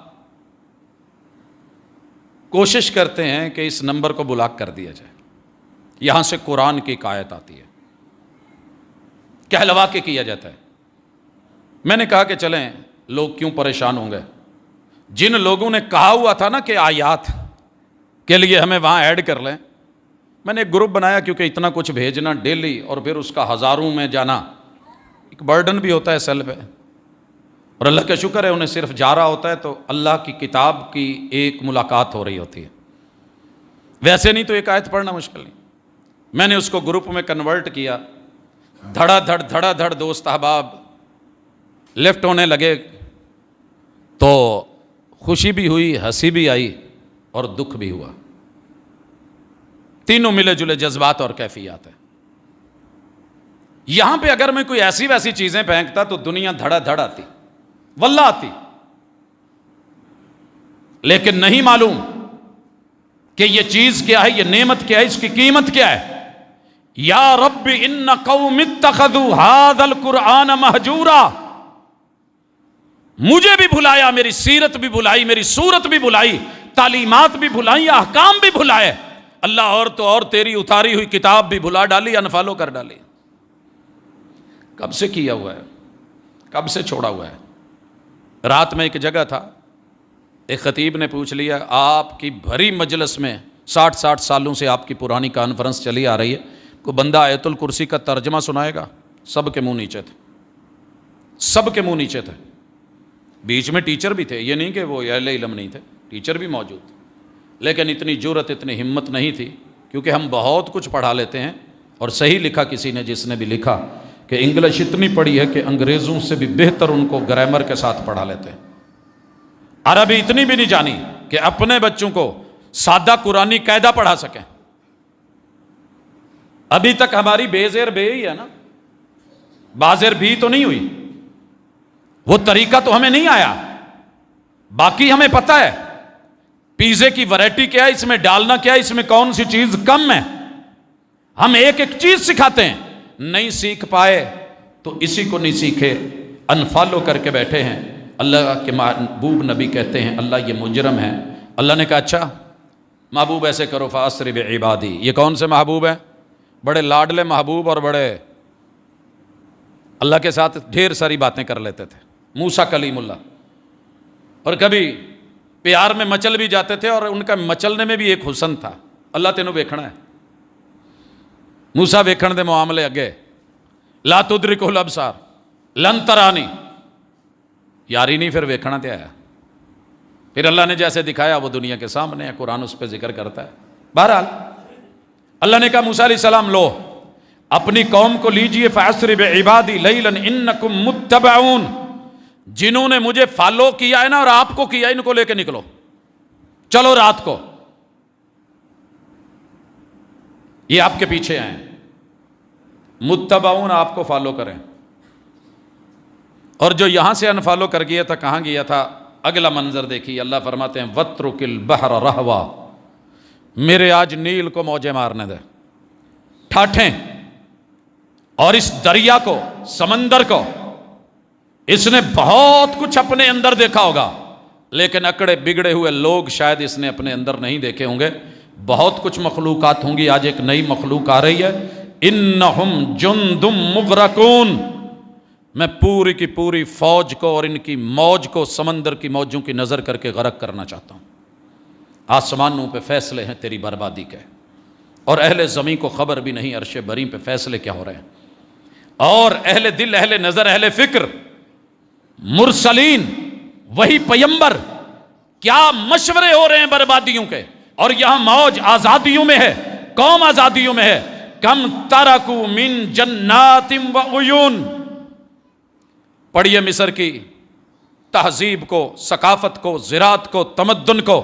کوشش کرتے ہیں کہ اس نمبر کو بلاک کر دیا جائے، یہاں سے قرآن کی ایک آیت آتی ہے، کہلوا کے کیا جاتا ہے۔ میں نے کہا کہ چلیں، لوگ کیوں پریشان ہوں گے؟ جن لوگوں نے کہا ہوا تھا نا کہ آیات کے لیے ہمیں وہاں ایڈ کر لیں، میں نے ایک گروپ بنایا، کیونکہ اتنا کچھ بھیجنا ڈیلی اور پھر اس کا ہزاروں میں جانا ایک برڈن بھی ہوتا ہے سیل پہ، اور اللہ کا شکر ہے انہیں صرف جا رہا ہوتا ہے تو اللہ کی کتاب کی ایک ملاقات ہو رہی ہوتی ہے۔ ویسے نہیں تو ایک آیت پڑھنا مشکل نہیں. میں نے اس کو گروپ میں کنورٹ کیا, دھڑا دھڑ دوست احباب لیفٹ ہونے لگے, تو خوشی بھی ہوئی, ہنسی بھی آئی اور دکھ بھی ہوا. تینوں ملے جلے جذبات اور کیفیات ہیں. یہاں پہ اگر میں کوئی ایسی ویسی چیزیں پھینکتا تو دنیا دھڑا دھڑ آتی, واللہ آتی, لیکن نہیں معلوم کہ یہ چیز کیا ہے, یہ نعمت کیا ہے, اس کی قیمت کیا ہے. یا رب ان قوم اتخذوا ھذا القرآن مہجورا, مجھے بھی بھلایا, میری سیرت بھی بھلائی, میری صورت بھی بھلائی, تعلیمات بھی بھلائی, احکام بھی بھلائے. اللہ اور تو اور تیری اتاری ہوئی کتاب بھی بھلا ڈالی, انفالو کر ڈالی. کب سے کیا ہوا ہے, کب سے چھوڑا ہوا ہے. رات میں ایک جگہ تھا, ایک خطیب نے پوچھ لیا, آپ کی بھری مجلس میں 60 سالوں سے آپ کی پرانی کانفرنس چلی آ رہی ہے, کوئی بندہ آیت الکرسی کا ترجمہ سنائے گا؟ سب کے منہ نیچے تھے, سب کے منہ نیچے تھے. بیچ میں ٹیچر بھی تھے, یہ نہیں کہ وہ اہل علم نہیں تھے, ٹیچر بھی موجود تھے, لیکن اتنی جرأت, اتنی ہمت نہیں تھی, کیونکہ ہم بہت کچھ پڑھا لیتے ہیں. اور صحیح لکھا کسی نے, جس نے بھی لکھا, کہ انگلش اتنی پڑھی ہے کہ انگریزوں سے بھی بہتر ان کو گرامر کے ساتھ پڑھا لیتے ہیں. عربی اتنی بھی نہیں جانی کہ اپنے بچوں کو سادہ قرآنی قاعدہ پڑھا سکیں. ابھی تک ہماری بے زیر بے ہی ہے نا, بازیر بھی تو نہیں ہوئی. وہ طریقہ تو ہمیں نہیں آیا, باقی ہمیں پتہ ہے پیزے کی ویرائٹی کیا ہے, اس میں ڈالنا کیا ہے, اس میں کون سی چیز کم ہے. ہم ایک ایک چیز سکھاتے ہیں, نہیں سیکھ پائے تو اسی کو نہیں سیکھے, انفالو کر کے بیٹھے ہیں. اللہ کے محبوب نبی کہتے ہیں اللہ یہ مجرم ہے. اللہ نے کہا اچھا محبوب ایسے کرو, فاسر بعبادی. یہ کون سے محبوب ہیں؟ بڑے لاڈلے محبوب, اور بڑے اللہ کے ساتھ ڈھیر ساری باتیں کر لیتے تھے. موسیٰ کلیم اللہ, اور کبھی پیار میں مچل بھی جاتے تھے, اور ان کا مچلنے میں بھی ایک حسن تھا. اللہ تینوں ویکھنا ہے. موسیٰ ویکھن دے معاملے اگے, لا تدرکہ الابصار لن ترانی, یاری نہیں, پھر ویکھنا تے آیا. پھر اللہ نے جیسے دکھایا وہ دنیا کے سامنے ہے, قرآن اس پہ ذکر کرتا ہے. بہرحال اللہ نے کہا موسیٰ علیہ السلام لو اپنی قوم کو لیجئے, فَأَسْرِ بِعِبَادِي لَيْلًا إِنَّكُمْ مُتَّبَعُونَ. جنہوں نے مجھے فالو کیا ہے نا اور آپ کو کیا, ان کو لے کے نکلو, چلو رات کو, یہ آپ کے پیچھے آئیں. متبعون آپ کو فالو کریں. اور جو یہاں سے انفالو کر گیا تھا, کہاں گیا تھا؟ اگلا منظر دیکھیے, اللہ فرماتے ہیں وَاتْرُكِ الْبَحْرَ رَهْوًا, میرے آج نیل کو موجیں مارنے دے, ٹھاٹھیں. اور اس دریا کو, سمندر کو, اس نے بہت کچھ اپنے اندر دیکھا ہوگا, لیکن اکڑے بگڑے ہوئے لوگ شاید اس نے اپنے اندر نہیں دیکھے ہوں گے. بہت کچھ مخلوقات ہوں گی, آج ایک نئی مخلوق آ رہی ہے. انہم جند مغرقون, میں پوری کی پوری فوج کو اور ان کی موج کو سمندر کی موجوں کی نظر کر کے غرق کرنا چاہتا ہوں. آسمانوں پہ فیصلے ہیں تیری بربادی کے, اور اہل زمین کو خبر بھی نہیں عرش بری پہ فیصلے کیا ہو رہے ہیں. اور اہل دل, اہل نظر, اہل فکر, مرسلین, وہی پیمبر, کیا مشورے ہو رہے ہیں بربادیوں کے. اور یہاں موج آزادیوں میں ہے, قوم آزادیوں میں ہے. کم ترکو من جنات و عیون. پڑھیے مصر کی تہذیب کو, ثقافت کو, زراعت کو, تمدن کو,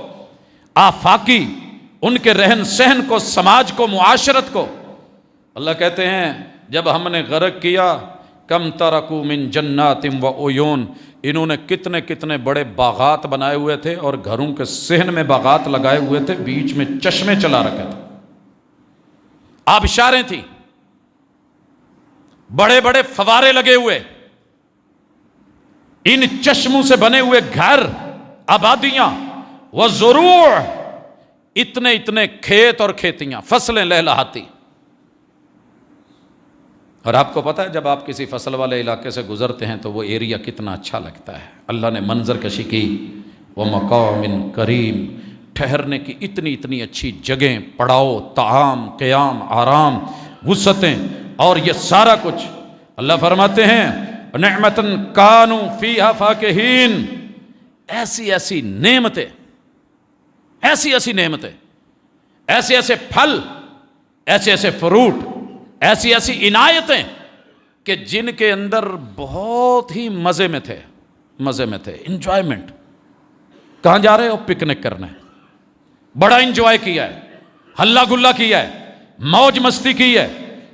آفاقی ان کے رہن سہن کو, سماج کو, معاشرت کو. اللہ کہتے ہیں جب ہم نے غرق کیا, کم ترکو من جنات و عیون, انہوں نے کتنے کتنے بڑے باغات بنائے ہوئے تھے, اور گھروں کے صحن میں باغات لگائے ہوئے تھے, بیچ میں چشمے چلا رکھے تھے, آبشاریں تھیں, بڑے بڑے فوارے لگے ہوئے, ان چشموں سے بنے ہوئے گھر, آبادیاں, وزروع, اتنے اتنے کھیت اور کھیتیاں, فصلیں لہلہاتی. اور آپ کو پتہ ہے جب آپ کسی فصل والے علاقے سے گزرتے ہیں تو وہ ایریا کتنا اچھا لگتا ہے. اللہ نے منظر کشی کی, وَمَقَامٍ کریم, ٹھہرنے کی اتنی اتنی اچھی جگہیں, پڑاؤ, طعام, قیام, آرام, وسعتیں, اور یہ سارا کچھ. اللہ فرماتے ہیں نعمتاً کانوا فیہا فاکہین, ایسی ایسی نعمتیں, ایسی ایسی نعمتیں, ایسے ایسے پھل، ایسے ایسے فروٹ، ایسی ایسی عنایتیں کہ جن کے اندر بہت ہی مزے میں تھے، انجوائمنٹ۔ کہاں جا رہے ہو؟ پکنک کرنا ہے۔ بڑا انجوائے کیا ہے، ہلا گلا کیا ہے، موج مستی کی ہے۔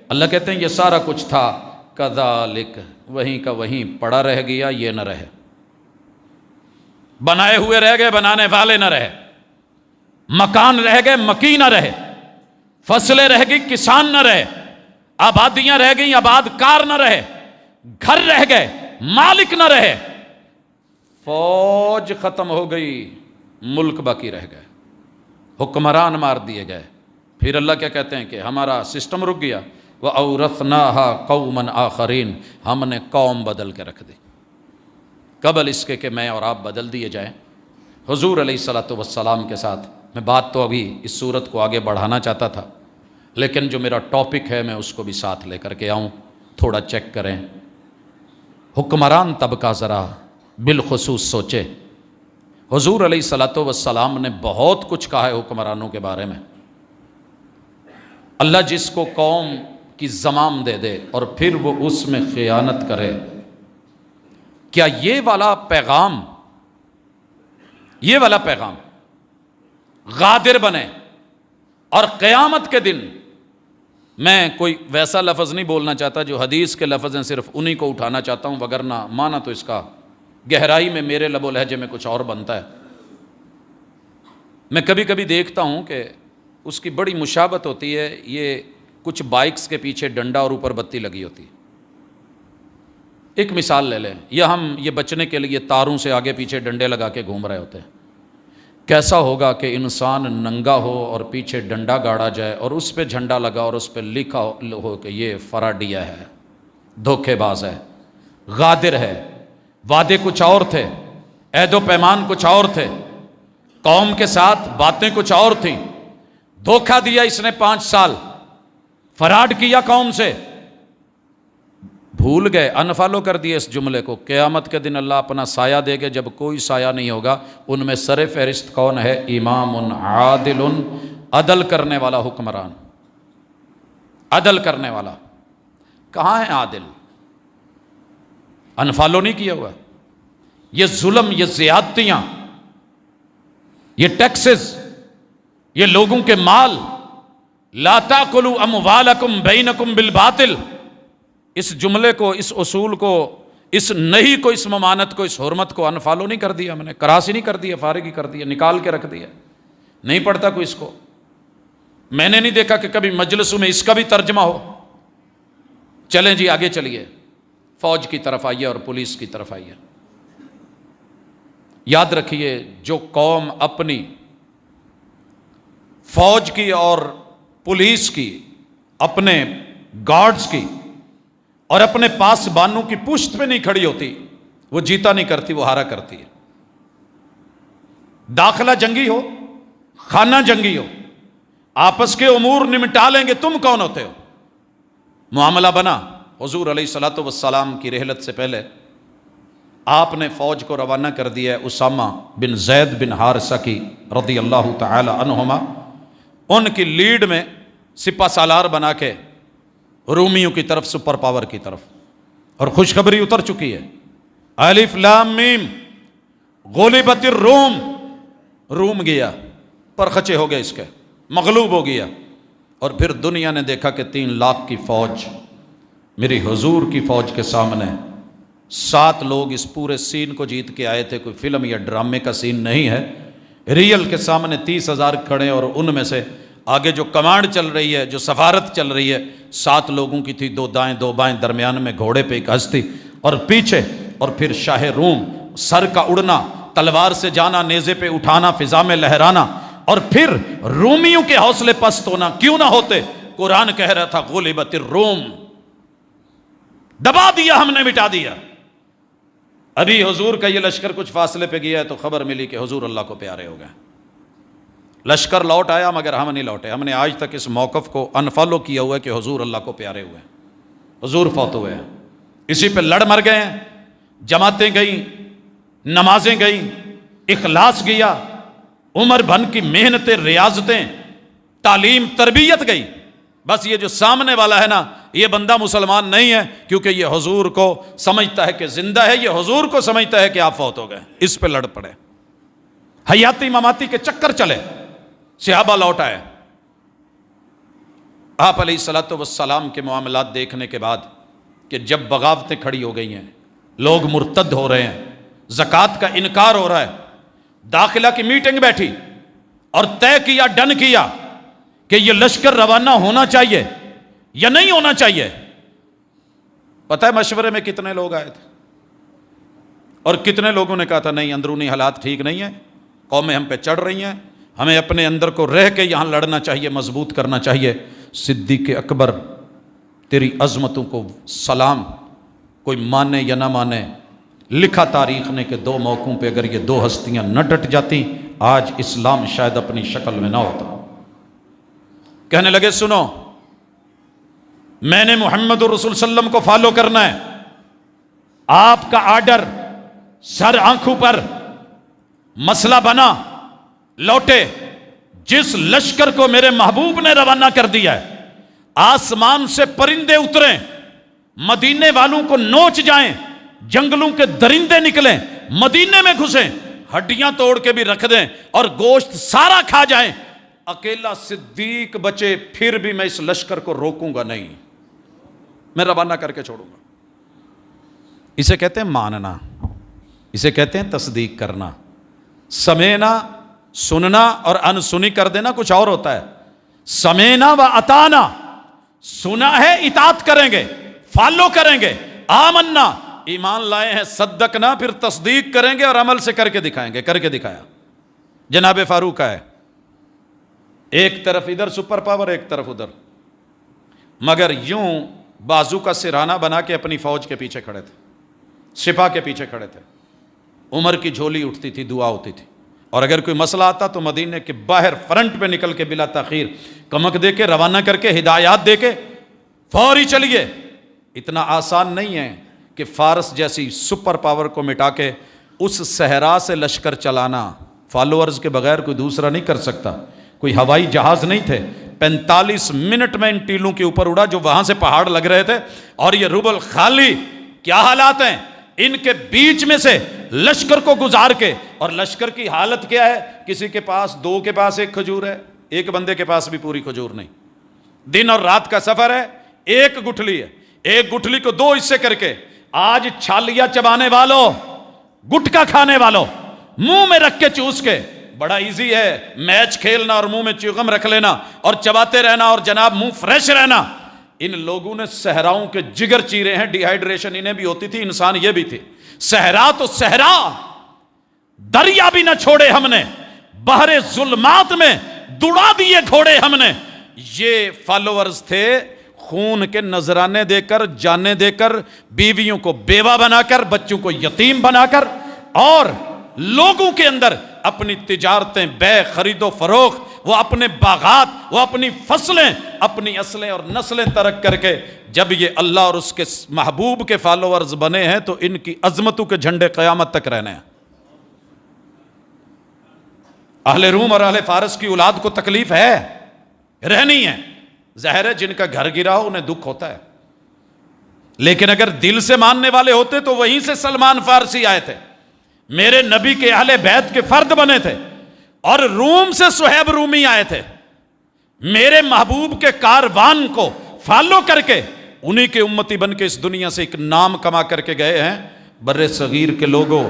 اللہ کہتے ہیں یہ سارا کچھ تھا کذالک، وہیں کا وہیں پڑا رہ گیا، یہ نہ رہے، بنائے ہوئے رہ گئے، بنانے والے نہ رہے، مکان رہ گئے، مکی نہ رہے، فصلیں رہ گئی، کسان نہ رہے، آبادیاں رہ گئیں، آباد کار نہ رہے، گھر رہ گئے، مالک نہ رہے، فوج ختم ہو گئی، ملک باقی رہ گئے، حکمران مار دیے گئے۔ پھر اللہ کیا کہتے ہیں کہ ہمارا سسٹم رک گیا، وَأَوْرَثْنَاهَا قَوْمًا آخَرِينَ، ہم نے قوم بدل کے رکھ دی قبل اس کے کہ میں اور آپ بدل دیے جائیں۔ حضور علیہ الصلوۃ کے ساتھ میں بات تو ابھی اس صورت کو آگے بڑھانا چاہتا تھا، لیکن جو میرا ٹاپک ہے میں اس کو بھی ساتھ لے کر کے آؤں، تھوڑا چیک کریں۔ حکمران طبقہ ذرا بالخصوص سوچے۔ حضور علیہ الصلوۃ نے بہت کچھ کہا ہے حکمرانوں کے بارے میں۔ اللہ جس کو قوم کی زمام دے دے اور پھر وہ اس میں خیانت کرے، کیا یہ والا پیغام غادر بنے اور قیامت کے دن، میں کوئی ویسا لفظ نہیں بولنا چاہتا جو حدیث کے لفظ ہیں، صرف انہی کو اٹھانا چاہتا ہوں، وگرنہ مانا تو اس کا گہرائی میں میرے لب و لہجے میں کچھ اور بنتا ہے۔ میں کبھی کبھی دیکھتا ہوں کہ اس کی بڑی مشابہت ہوتی ہے، یہ کچھ بائکس کے پیچھے ڈنڈا اور اوپر بتی لگی ہوتی ہے۔ ایک مثال لے لیں، یا ہم یہ بچنے کے لیے تاروں سے آگے پیچھے ڈنڈے لگا کے گھوم رہے ہوتے ہیں۔ کیسا ہوگا کہ انسان ننگا ہو اور پیچھے ڈنڈا گاڑا جائے اور اس پہ جھنڈا لگا اور اس پہ لکھا ہو کہ یہ فراڈیا ہے، دھوکے باز ہے، غادر ہے، وعدے کچھ اور تھے، عہد و پیمان کچھ اور تھے، قوم کے ساتھ باتیں کچھ اور تھیں، دھوکہ دیا اس نے 5 سال، فراڈ کیا قوم سے، بھول گئے، انفالو کر دیے اس جملے کو۔ قیامت کے دن اللہ اپنا سایہ دے گے، جب کوئی سایہ نہیں ہوگا۔ ان میں سر فہرست کون ہے؟ امام عادل، عدل کرنے والا حکمران، عدل کرنے والا۔ کہاں ہے عادل؟ انفالو نہیں کیا ہوا۔ یہ ظلم، یہ زیادتیاں، یہ ٹیکسز، یہ لوگوں کے مال، لا تاکلوا اموالکم بینکم بالباطل، اس جملے کو، اس اصول کو، اس نہیں کو، اس ممانت کو، اس حرمت کو انفالو نہیں کر دیا ہم نے، کراسی نہیں کر دیا، فارغ ہی کر دیا، نکال کے رکھ دیا، نہیں پڑھتا کوئی اس کو۔ میں نے نہیں دیکھا کہ کبھی مجلسوں میں اس کا بھی ترجمہ ہو۔ چلیں جی آگے چلیے، فوج کی طرف آئیے اور پولیس کی طرف آئیے۔ یاد رکھیے، جو قوم اپنی فوج کی اور پولیس کی، اپنے گارڈز کی اور اپنے پاسبانوں کی پشت پہ نہیں کھڑی ہوتی، وہ جیتا نہیں کرتی، وہ ہارا کرتی ہے۔ داخلہ جنگی ہو، خانہ جنگی ہو، آپس کے امور نمٹا لیں گے، تم کون ہوتے ہو؟ معاملہ بنا۔ حضور علیہ الصلوۃ کی رحلت سے پہلے آپ نے فوج کو روانہ کر دیا ہے اسامہ بن زید بن حارثہ کی رضی اللہ تعالی عنہما، ان کی لیڈ میں سپہ سالار بنا کے رومیوں کی طرف، سپر پاور کی طرف، اور خوشخبری اتر چکی ہے۔ الف لام میم، غلبت الروم، روم گیا، پرخچے ہو گئے اس کے، مغلوب ہو گیا۔ اور پھر دنیا نے دیکھا کہ 3 لاکھ کی فوج، میری حضور کی فوج کے سامنے 7 لوگ اس پورے سین کو جیت کے آئے تھے، کوئی فلم یا ڈرامے کا سین نہیں ہے، ریئل کے سامنے 30,000 کھڑے، اور ان میں سے آگے جو کمانڈ چل رہی ہے، جو سفارت چل رہی ہے، 7 لوگوں کی تھی، 2 دائیں 2 بائیں، درمیان میں گھوڑے پہ ایک ہستی، اور پیچھے، اور پھر شاہ روم، سر کا اڑنا، تلوار سے جانا، نیزے پہ اٹھانا، فضا میں لہرانا، اور پھر رومیوں کے حوصلے پست ہونا، کیوں نہ ہوتے؟ قرآن کہہ رہا تھا غلبت الروم، دبا دیا ہم نے، مٹا دیا۔ ابھی حضور کا یہ لشکر کچھ فاصلے پہ گیا ہے تو خبر ملی کہ حضور اللہ کو پیارے ہو گئے۔ لشکر لوٹ آیا مگر ہم نہیں لوٹے۔ ہم نے آج تک اس موقف کو انفالو کیا ہوا ہے کہ حضور اللہ کو پیارے ہوئے ہیں، حضور فوت ہوئے ہیں، اسی پہ لڑ مر گئے ہیں۔ جماعتیں گئیں، نمازیں گئیں، اخلاص گیا، عمر بھر کی محنتیں، ریاضتیں، تعلیم تربیت گئی، بس یہ جو سامنے والا ہے نا یہ بندہ مسلمان نہیں ہے، کیونکہ یہ حضور کو سمجھتا ہے کہ زندہ ہے، یہ حضور کو سمجھتا ہے کہ آپ فوت ہو گئے، اس پہ لڑ پڑے، حیاتی مماتی کے چکر چلے، صحابہ لوٹ آئے۔ آپ علیہ الصلوۃ والسلام کے معاملات دیکھنے کے بعد کہ جب بغاوتیں کھڑی ہو گئی ہیں، لوگ مرتد ہو رہے ہیں، زکوٰۃ کا انکار ہو رہا ہے، داخلہ کی میٹنگ بیٹھی اور طے کیا، ڈن کیا کہ یہ لشکر روانہ ہونا چاہیے یا نہیں ہونا چاہیے۔ پتہ ہے مشورے میں کتنے لوگ آئے تھے اور کتنے لوگوں نے کہا تھا نہیں، اندرونی حالات ٹھیک نہیں ہیں، قومیں ہم پہ چڑھ رہی ہیں، ہمیں اپنے اندر کو رہ کے یہاں لڑنا چاہیے، مضبوط کرنا چاہیے۔ صدیق اکبر تیری عظمتوں کو سلام، کوئی مانے یا نہ مانے، لکھا تاریخ نے کہ دو موقعوں پہ اگر یہ دو ہستیاں نہ ڈٹ جاتی آج اسلام شاید اپنی شکل میں نہ ہوتا۔ کہنے لگے سنو، میں نے محمد رسول صلی اللہ علیہ وسلم کو فالو کرنا ہے، آپ کا آرڈر سر آنکھوں پر، مسئلہ بنا، لوٹے، جس لشکر کو میرے محبوب نے روانہ کر دیا ہے، آسمان سے پرندے اتریں، مدینے والوں کو نوچ جائیں، جنگلوں کے درندے نکلیں، مدینے میں گھسیں، ہڈیاں توڑ کے بھی رکھ دیں اور گوشت سارا کھا جائیں، اکیلا صدیق بچے، پھر بھی میں اس لشکر کو روکوں گا نہیں، میں روانہ کر کے چھوڑوں گا۔ اسے کہتے ہیں ماننا، اسے کہتے ہیں تصدیق کرنا۔ سمینا، سننا اور انسنی کر دینا کچھ اور ہوتا ہے۔ سمینا و اطانا، سنا ہے اطاعت کریں گے، فالو کریں گے، آمنا ایمان لائے ہیں، صدقنا پھر تصدیق کریں گے اور عمل سے کر کے دکھائیں گے۔ کر کے دکھایا جناب فاروق کا ہے، ایک طرف ادھر سپر پاور، ایک طرف ادھر، مگر یوں بازو کا سرہانہ بنا کے اپنی فوج کے پیچھے کھڑے تھے، سپاہ کے پیچھے کھڑے تھے۔ عمر کی جھولی اٹھتی تھی، دعا ہوتی تھی، اور اگر کوئی مسئلہ آتا تو مدینے کے باہر فرنٹ پہ نکل کے بلا تاخیر کمک دے کے، روانہ کر کے، ہدایات دے کے فوری چلیے۔ اتنا آسان نہیں ہے کہ فارس جیسی سپر پاور کو مٹا کے اس صحرا سے لشکر چلانا، فالوورز کے بغیر کوئی دوسرا نہیں کر سکتا۔ کوئی ہوائی جہاز نہیں تھے، 45 منٹ میں ان ٹیلوں کے اوپر اڑا جو وہاں سے پہاڑ لگ رہے تھے، اور یہ ربل خالی، کیا حالات ہیں ان کے بیچ میں سے لشکر کو گزار کے۔ اور لشکر کی حالت کیا ہے، کسی کے پاس دو، کے پاس ایک کھجور ہے، ایک بندے کے پاس بھی پوری کھجور نہیں، دن اور رات کا سفر ہے، ایک گٹھلی ہے، ایک گٹھلی کو دو حصے کر کے، آج چھالیاں چبانے والوں، گٹکا کھانے والوں، منہ میں رکھ کے چوس کے، بڑا ایزی ہے میچ کھیلنا اور منہ میں چیوگم رکھ لینا اور چباتے رہنا اور جناب منہ فریش رہنا۔ ان لوگوں نے صحراؤں کے جگر چیرے ہیں، ڈی ہائیڈریشن انہیں بھی ہوتی تھی، انسان یہ بھی تھے۔ صحرا تو صحرا، دریا بھی نہ چھوڑے ہم نے، بحر ظلمات میں دوڑا دیے گھوڑے ہم نے۔ یہ فالوورز تھے، خون کے نذرانے دے کر، جانیں دے کر، بیویوں کو بیوہ بنا کر، بچوں کو یتیم بنا کر، اور لوگوں کے اندر اپنی تجارتیں، بے، خرید و فروخت، وہ اپنے باغات، وہ اپنی فصلیں، اپنی اصلیں اور نسلیں ترک کر کے جب یہ اللہ اور اس کے محبوب کے فالوورز بنے ہیں تو ان کی عظمتوں کے جھنڈے قیامت تک رہنے ہیں۔ اہل روم اور اہل فارس کی اولاد کو تکلیف ہے، رہنی ہے، ظاہر ہے جن کا گھر گرا ہو انہیں دکھ ہوتا ہے، لیکن اگر دل سے ماننے والے ہوتے تو وہیں سے سلمان فارسی آئے تھے، میرے نبی کے اہل بیت کے فرد بنے تھے، اور روم سے صہیب رومی آئے تھے، میرے محبوب کے کاروان کو فالو کر کے انہی کے امتی بن کے اس دنیا سے ایک نام کما کر کے گئے ہیں۔ بر صغیر کے لوگوں،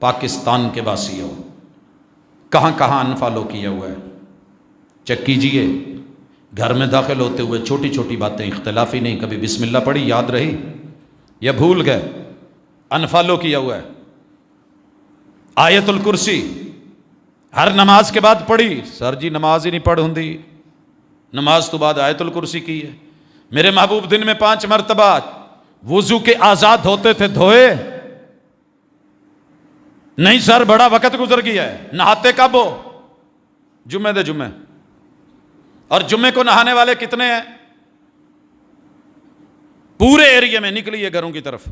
پاکستان کے واسیوں، کہاں کہاں انفالو کیا ہوا ہے، چیک کیجئے۔ گھر میں داخل ہوتے ہوئے چھوٹی چھوٹی باتیں اختلافی نہیں، کبھی بسم اللہ پڑھی یاد رہی یا بھول گئے، انفالو کیا ہوا ہے۔ آیت الکرسی ہر نماز کے بعد پڑھی، سر جی نماز ہی نہیں پڑھ ہوندی، نماز تو بعد آیت الکرسی کی ہے۔ میرے محبوب دن میں 5 مرتبہ وضو کے آزاد ہوتے تھے، دھوئے نہیں سر بڑا وقت گزر گیا ہے، نہاتے کب ہو؟ جمعے دے جمعے، اور جمعے کو نہانے والے کتنے ہیں؟ پورے ایریے میں نکلیے گھروں کی طرف،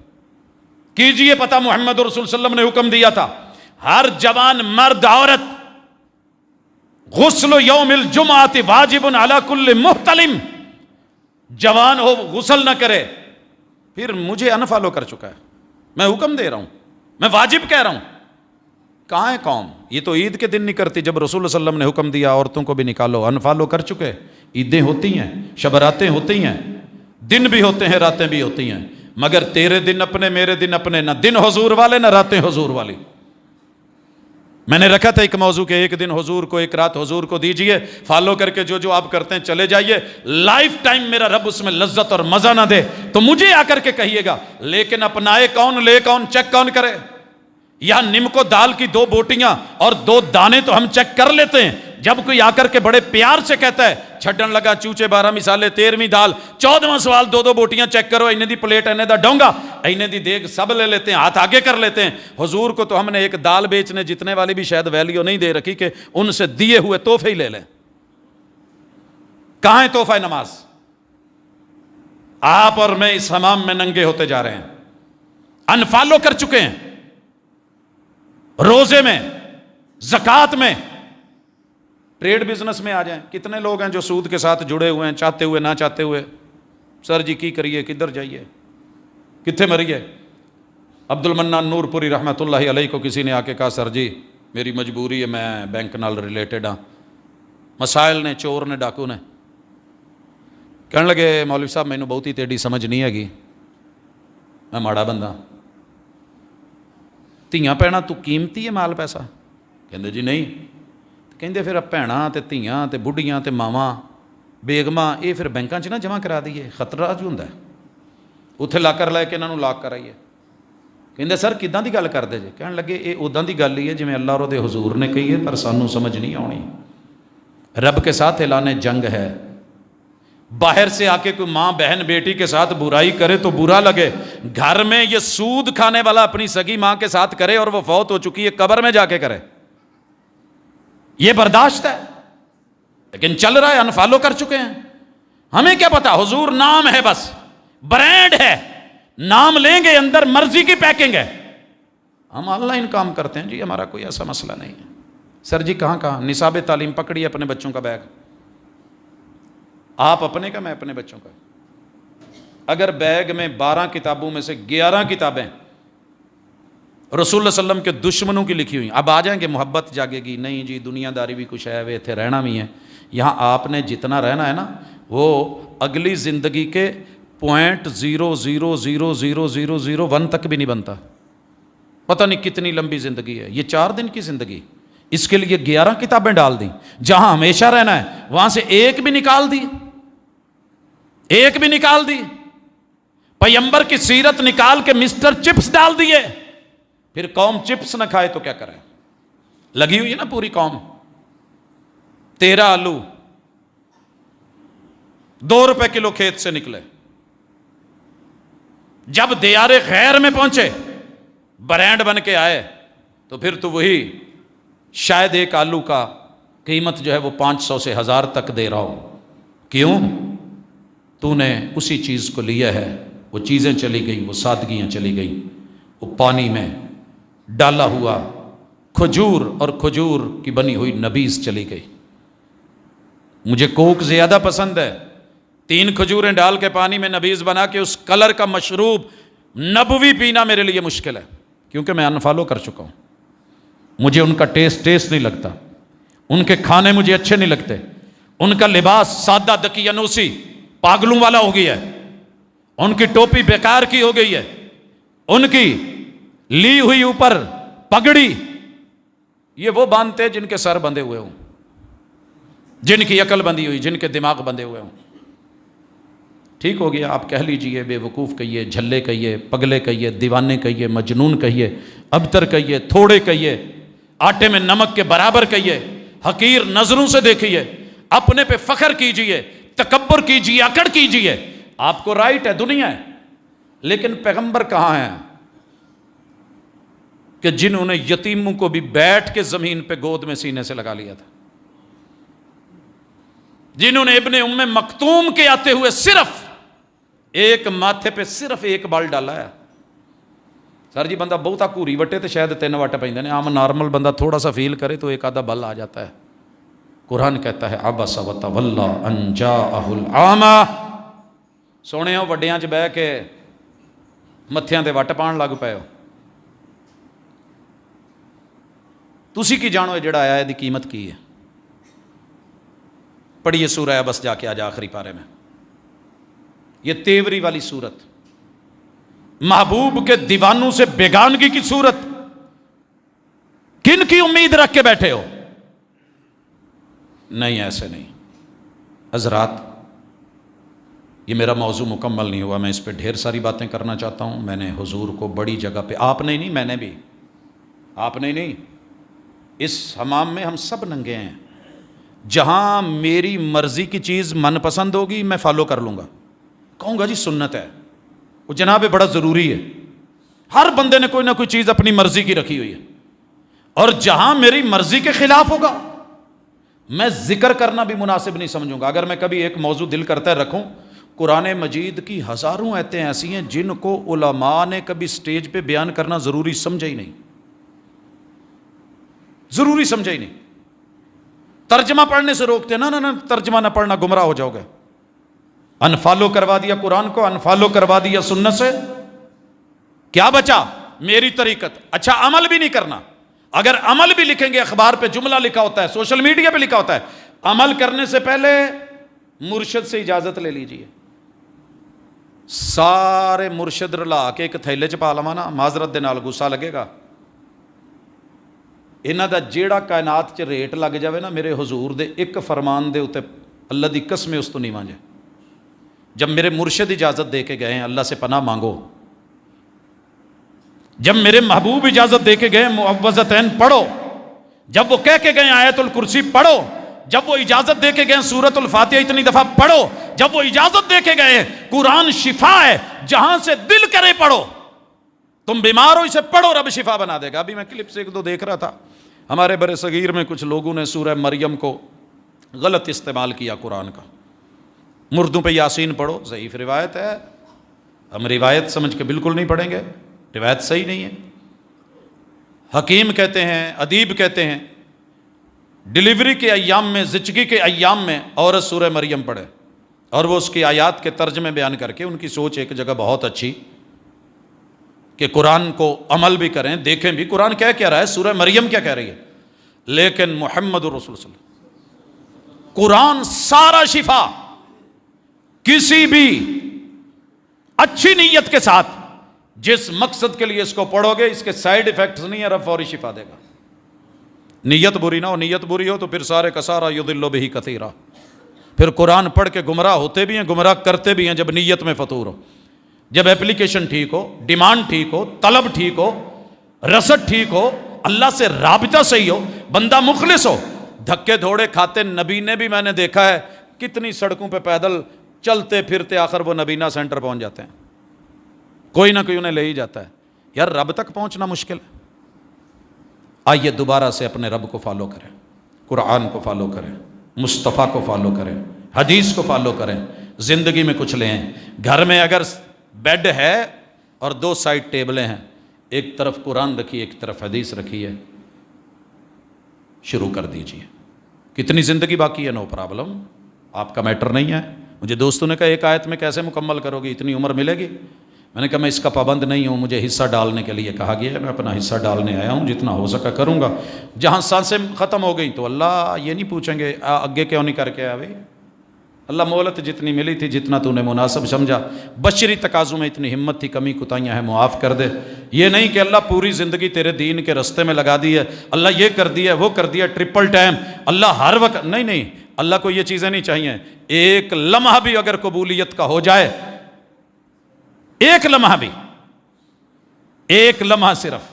کیجئے پتہ محمد رسول صلی اللہ علیہ وسلم نے حکم دیا تھا، ہر جوان مرد عورت غسل یوم الجمعۃ واجب علی کل محتلم، جوان ہو غسل نہ کرے، پھر مجھے انفالو کر چکا ہے، میں حکم دے رہا ہوں، میں واجب کہہ رہا ہوں. کہاں ہے قوم؟ یہ تو عید کے دن نہیں کرتی جب رسول اللہ صلی اللہ علیہ وسلم نے حکم دیا عورتوں کو بھی نکالو، انفالو کر چکے. عیدیں ہوتی ہیں، شبراتیں ہوتی ہیں، دن بھی ہوتے ہیں، راتیں بھی ہوتی ہیں، مگر تیرے دن اپنے، میرے دن اپنے، نہ دن حضور والے نہ راتیں حضور والی. میں نے رکھا تھا ایک موضوع کہ ایک دن حضور کو، ایک رات حضور کو دیجئے، فالو کر کے جو آپ کرتے ہیں چلے جائیے، لائف ٹائم میرا رب اس میں لذت اور مزہ نہ دے تو مجھے آ کر کے کہیے گا. لیکن اپنائے کون، لے کون، چیک کون کرے؟ یا نم کو دال کی 2 بوٹیاں اور 2 دانے تو ہم چیک کر لیتے ہیں، جب کوئی آ کر کے بڑے پیار سے کہتا ہے چھڈن لگا چوچے 12 مثالے 13ویں دال 14واں سوال 2 بوٹیاں چیک کرو، اینے دی پلیٹ، اینے دا ڈونگا، اینے دی دیگ، سب لے لیتے ہیں، ہاتھ آگے کر لیتے ہیں. حضور کو تو ہم نے ایک دال بیچنے جتنے والی بھی شاید ویلیو نہیں دے رکھی کہ ان سے دیے ہوئے تحفے ہی لے لیں. کہاں ہے تحفہ نماز؟ آپ اور میں اس حمام میں ننگے ہوتے جا رہے ہیں، انفالو کر چکے ہیں. روزے میں، زکوٰۃ میں، ٹریڈ بزنس میں آ جائیں. کتنے لوگ ہیں جو سود کے ساتھ جڑے ہوئے ہیں، چاہتے ہوئے نہ چاہتے ہوئے. سر جی کی کریے، کدھر جائیے، کتنے مریے. عبد المنان نور پوری رحمۃ اللہ علیہ کو کسی نے آ کے کہا سر جی میری مجبوری ہے، میں بینک نال ریلیٹڈ ہاں. مسائل نے، چور نے، ڈاکو نے. کہنے لگے مولوی صاحب مینوں بہت ہی تیڑی سمجھ نہیں ہے گی، میں ماڑا بندہ. ਧੀਆਂ ਭੈਣਾਂ ਤੂੰ ਕੀਮਤੀ ਹੈ ਮਾਲ ਪੈਸਾ? ਕਹਿੰਦੇ ਜੀ ਨਹੀਂ. ਕਹਿੰਦੇ ਫਿਰ ਭੈਣਾਂ ਤੇ ਧੀਆਂ ਤੇ ਬੁੱਢੀਆਂ ਤੇ ਮਾਵਾਂ ਬੇਗਮਾਂ ਇਹ ਫਿਰ ਬੈਂਕਾਂ 'ਚ ਨਾ ਜਮ੍ਹਾਂ ਕਰਾ ਦਈਏ, ਖਤਰਾ ਜੂ ਹੁੰਦਾ, ਉੱਥੇ ਲਾਕਰ ਲੈ ਕੇ ਇਹਨਾਂ ਨੂੰ ਲਾਕ ਕਰਾਈਏ. ਕਹਿੰਦੇ ਸਰ ਕਿੱਦਾਂ ਦੀ ਗੱਲ ਕਰਦੇ ਜੇ? ਕਹਿਣ ਲੱਗੇ ਇਹ ਉਦਾਂ ਦੀ ਗੱਲ ਹੀ ਹੈ ਜਿਵੇਂ ਅੱਲਾਹ ਔਰ ਉਹਦੇ ਹਜ਼ੂਰ ਨੇ ਕਹੀ ਹੈ, ਪਰ ਸਾਨੂੰ ਸਮਝ ਨਹੀਂ ਆਉਣੀ. رب کے ساتھ اعلان جنگ ہے. باہر سے آ کے کوئی ماں بہن بیٹی کے ساتھ برائی کرے تو برا لگے، گھر میں یہ سود کھانے والا اپنی سگی ماں کے ساتھ کرے اور وہ فوت ہو چکی ہے، قبر میں جا کے کرے، یہ برداشت ہے. لیکن چل رہا ہے، انفالو کر چکے ہیں. ہمیں کیا پتا، حضور نام ہے، بس برانڈ ہے، نام لیں گے، اندر مرضی کی پیکنگ ہے. ہم آن لائن کام کرتے ہیں جی، ہمارا کوئی ایسا مسئلہ نہیں ہے. سر جی کہاں نصاب تعلیم پکڑیے اپنے بچوں کا بیگ، آپ اپنے کا، میں اپنے بچوں کا. اگر بیگ میں 12 کتابوں میں سے 11 کتابیں رسول اللہ صلی اللہ علیہ وسلم کے دشمنوں کی لکھی ہوئی، اب آ جائیں گے محبت جاگے گی، نہیں جی دنیا داری بھی کچھ ہے، وہ تھے رہنا بھی ہے. یہاں آپ نے جتنا رہنا ہے نا وہ اگلی زندگی کے 0.0000001 تک بھی نہیں بنتا. پتہ نہیں کتنی لمبی زندگی ہے، یہ 4 دن کی زندگی. اس کے لیے 11 کتابیں ڈال دیں. جہاں ہمیشہ رہنا ہے وہاں سے ایک بھی نکال دی، ایک بھی نکال دی. پیغمبر کی سیرت نکال کے مسٹر چپس ڈال دیے. پھر قوم چپس نہ کھائے تو کیا کرے؟ لگی ہوئی ہے نا پوری قوم. 13 آلو 2 روپے کلو کھیت سے نکلے. جب دیار خیر میں پہنچے برانڈ بن کے آئے تو پھر تو وہی شاید ایک آلو کا قیمت جو ہے وہ 500 سے 1000 تک دے رہا ہو. کیوں؟ تو نے اسی چیز کو لیا ہے، وہ چیزیں چلی گئی، وہ سادگیاں چلی گئی، وہ پانی میں ڈالا ہوا کھجور اور کھجور کی بنی ہوئی نبیز چلی گئی. مجھے کوک زیادہ پسند ہے، 3 کھجوریں ڈال کے پانی میں نبیز بنا کے اس کلر کا مشروب نبوی پینا میرے لیے مشکل ہے، کیونکہ میں انفالو کر چکا ہوں. مجھے ان کا ٹیسٹ نہیں لگتا، ان کے کھانے مجھے اچھے نہیں لگتے، ان کا لباس سادہ دقیانوسی پاگلوں والا ہو گیا ہے، ان کی ٹوپی بیکار کی ہو گئی ہے، ان کی لی ہوئی اوپر پگڑی یہ وہ باندھتے جن کے سر بندھے ہوئے ہوں، جن کی عقل بندھی ہوئی، جن کے دماغ بندھے ہوئے ہوں. ٹھیک ہو گیا، آپ کہہ لیجئے، بے وقوف کہیے، جھلے کہیے، پگلے کہیے، دیوانے کہیے، مجنون کہیے، ابتر کہیے، تھوڑے کہیے، آٹے میں نمک کے برابر کہیے، حقیر نظروں سے دیکھیے، اپنے پہ فخر کیجئے، تکبر کیجئے، اکڑ کیجئے. آپ کو رائٹ ہے، دنیا ہے. لیکن پیغمبر کہاں ہیں کہ جنہوں نے یتیموں کو بھی بیٹھ کے زمین پہ گود میں سینے سے لگا لیا تھا، جنہوں نے ابن ام مکتوم کے آتے ہوئے صرف ایک ماتھے پہ صرف ایک بال ڈالا ہے. سر جی بندہ بہتا کوری وٹے تو شاید 3 وٹ پہ. عام نارمل بندہ تھوڑا سا فیل کرے تو ایک آدھا بل آ جاتا ہے. قرآن کہتا ہے عبس وتولی ان جاءہ العامہ. سونے ہو وڈیاں چ بہ کے متھیاں تے وٹ پان لگ پے ہو. تسی کی جانو جڑا آیا ہے دی قیمت کی ہے. پڑھیے سورہ عبس جا کے آج آخری پارے میں. یہ تیوری والی صورت، محبوب کے دیوانوں سے بیگانگی کی صورت. کن کی امید رکھ کے بیٹھے ہو؟ نہیں، ایسے نہیں حضرات. یہ میرا موضوع مکمل نہیں ہوا، میں اس پہ ڈھیر ساری باتیں کرنا چاہتا ہوں. میں نے حضور کو بڑی جگہ پہ، آپ نے نہیں، میں نے بھی، آپ نے نہیں، اس حمام میں ہم سب ننگے ہیں. جہاں میری مرضی کی چیز من پسند ہوگی میں فالو کر لوں گا، کہوں گا جی سنت ہے، وہ جناب بڑا ضروری ہے. ہر بندے نے کوئی نہ کوئی چیز اپنی مرضی کی رکھی ہوئی ہے. اور جہاں میری مرضی کے خلاف ہوگا میں ذکر کرنا بھی مناسب نہیں سمجھوں گا. اگر میں کبھی ایک موضوع دل کرتا ہے رکھوں، قرآن مجید کی ہزاروں آیتیں ایسی ہیں جن کو علماء نے کبھی سٹیج پہ بیان کرنا ضروری سمجھا ہی نہیں، ضروری سمجھا ہی نہیں. ترجمہ پڑھنے سے روکتے نا، نہ ترجمہ نہ پڑھنا، گمراہ ہو جاؤ گے. انفالو کروا دیا قرآن کو، انفالو کروا دیا سنت سے، کیا بچا؟ میری طریقت. اچھا عمل بھی نہیں کرنا. اگر عمل بھی لکھیں گے، اخبار پہ جملہ لکھا ہوتا ہے، سوشل میڈیا پہ لکھا ہوتا ہے، عمل کرنے سے پہلے مرشد سے اجازت لے لیجئے. سارے مرشد رلا کے ایک تھیلے چ پا لواں نا، معذرت دے نال غصہ لگے گا. انہاں دا جیڑا کائنات چ ریٹ لگ جاوے نا میرے حضور دے ایک فرمان دے اوتے، اللہ دی قسم اس تو نہیں وانجے. جب میرے مرشد اجازت دے کے گئے ہیں اللہ سے پناہ مانگو، جب میرے محبوب اجازت دے کے گئے معوذتین پڑھو، جب وہ کہہ کے گئے آیت الکرسی پڑھو، جب وہ اجازت دے کے گئے سورۃ الفاتحہ اتنی دفعہ پڑھو، جب وہ اجازت دے کے گئے قرآن شفا ہے، جہاں سے دل کرے پڑھو. تم بیمار ہو اسے پڑھو، رب شفا بنا دے گا. ابھی میں کلپ سے ایک دو دیکھ رہا تھا، ہمارے برِ صغیر میں کچھ لوگوں نے سورہ مریم کو غلط استعمال کیا قرآن کا. مردوں پہ یاسین پڑھو، ضعیف روایت ہے، ہم روایت سمجھ کے بالکل نہیں پڑھیں گے، روایت صحیح نہیں ہے. حکیم کہتے ہیں، ادیب کہتے ہیں ڈیلیوری کے ایام میں، زچگی کے ایام میں عورت سورہ مریم پڑھے، اور وہ اس کی آیات کے ترجمے بیان کر کے ان کی سوچ ایک جگہ بہت اچھی کہ قرآن کو عمل بھی کریں، دیکھیں بھی قرآن کیا رہا ہے، سورہ مریم کیا کہہ رہی ہے. لیکن محمد رسول صلی اللہ علیہ وسلم قرآن سارا شفا، کسی بھی اچھی نیت کے ساتھ جس مقصد کے لیے اس کو پڑھو گے اس کے سائیڈ ایفیکٹس نہیں ہے، رب فوری شفا دے گا. نیت بری نہ ہو، نیت بری ہو تو پھر سارے کا سارا یضل بہ کثیرا، پھر قرآن پڑھ کے گمراہ ہوتے بھی ہیں، گمراہ کرتے بھی ہیں. جب نیت میں فطور ہو، جب اپلیکیشن ٹھیک ہو، ڈیمانڈ ٹھیک ہو، طلب ٹھیک ہو، رسد ٹھیک ہو، اللہ سے رابطہ صحیح ہو، بندہ مخلص ہو. دھکے دھوڑے کھاتے نبی نے بھی میں نے دیکھا ہے کتنی سڑکوں پہ پیدل چلتے پھرتے آخر وہ نبینہ سینٹر پہنچ جاتے ہیں، کوئی نہ کوئی انہیں لے ہی جاتا ہے. یار رب تک پہنچنا مشکل ہے. آئیے دوبارہ سے اپنے رب کو فالو کریں، قرآن کو فالو کریں، مصطفیٰ کو فالو کریں، حدیث کو فالو کریں، زندگی میں کچھ لیں. گھر میں اگر بیڈ ہے اور دو سائڈ ٹیبلیں ہیں، ایک طرف قرآن رکھی ایک طرف حدیث رکھی ہے، شروع کر دیجئے. کتنی زندگی باقی ہے؟ نو پرابلم، آپ کا میٹر نہیں ہے. مجھے دوستوں نے کہا ایک آیت میں کیسے مکمل کرو گی، اتنی عمر ملے گی؟ میں نے کہا میں اس کا پابند نہیں ہوں، مجھے حصہ ڈالنے کے لیے کہا گیا ہے، میں اپنا حصہ ڈالنے آیا ہوں، جتنا ہو سکا کروں گا. جہاں سانسیں ختم ہو گئیں تو اللہ یہ نہیں پوچھیں گے آگے کیوں نہیں کر کے آیا بھائی، اللہ مہلت جتنی ملی تھی، جتنا تو نے مناسب سمجھا، بشری تقاضوں میں اتنی ہمت تھی، کمی کوتاہیاں ہیں معاف کر دے. یہ نہیں کہ اللہ پوری زندگی تیرے دین کے رستے میں لگا دی ہے، اللہ یہ کر دیا وہ کر دیا، ٹرپل ٹائم اللہ ہر وقت، نہیں، اللہ کو یہ چیزیں نہیں چاہیے. ایک لمحہ بھی اگر قبولیت کا ہو جائے، ایک لمحہ بھی، ایک لمحہ صرف،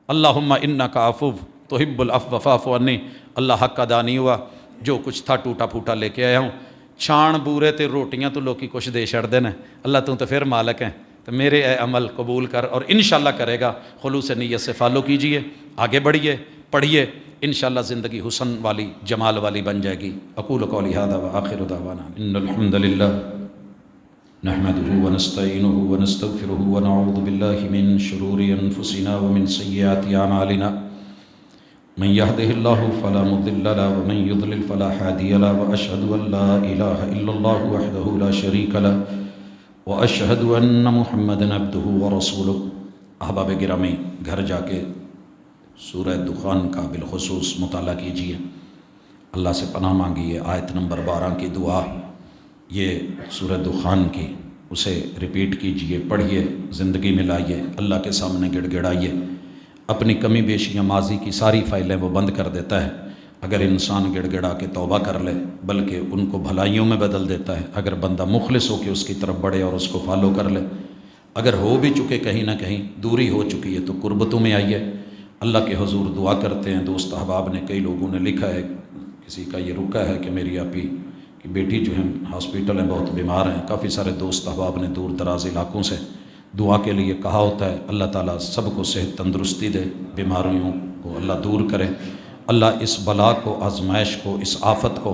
اللہم انکا عفو تحب العفو فاعف عنی، اللہ حق ادا نہیں ہوا، جو کچھ تھا ٹوٹا پھوٹا لے کے آیا ہوں. چھان بورے تے روٹیاں تو لوکی کچھ دے چھڑ دینا، اللہ تو پھر مالک ہیں، تو میرے اے عمل قبول کر، اور انشاءاللہ کرے گا. خلوص نیت سے فالو کیجئے، آگے بڑھیے، پڑھیے، انشاءاللہ زندگی حسن والی جمال والی بن جائے گی. اقول قولی ھذا وآخر دعوانا ان الحمد للہ نحمده ونستعینه ونستغفره ونعوذ باللہ من شرور انفسنا ومن سیئات اعمالنا من يهده الله فلا مضل له ومن يضلل فلا هادي له وأشهد أن لا إله إلا الله وحده لا شريك له وأشهد أن محمدا عبده ورسوله۔ احباب گرامی، گھر جا کے سورہ دخان کا بالخصوص مطالعہ کیجیے، اللہ سے پناہ مانگیے۔ آیت نمبر 12 کی دعا، یہ سورہ دخان کی، اسے ریپیٹ کیجیے، پڑھیے، زندگی میں لائیے، اللہ کے سامنے گڑ گڑائیے۔ اپنی کمی بیشیاں، ماضی کی ساری فائلیں وہ بند کر دیتا ہے اگر انسان گڑ گڑا کے توبہ کر لے، بلکہ ان کو بھلائیوں میں بدل دیتا ہے اگر بندہ مخلص ہو کے اس کی طرف بڑھے اور اس کو فالو کر لے۔ اگر ہو بھی چکے کہیں نہ کہیں دوری ہو چکی ہے تو قربتوں میں آئیے، اللہ کے حضور دعا کرتے ہیں۔ دوست احباب نے، کئی لوگوں نے لکھا ہے، کسی کا یہ رکا ہے کہ میری آپی کی بیٹی جو ہے ہاسپیٹل ہیں، بہت بیمار ہیں۔ کافی سارے دوست احباب نے دور دراز علاقوں سے دعا کے لیے کہا ہوتا ہے۔ اللہ تعالیٰ سب کو صحت تندرستی دے، بیماریوں کو اللہ دور کرے، اللہ اس بلا کو، آزمائش کو، اس آفت کو،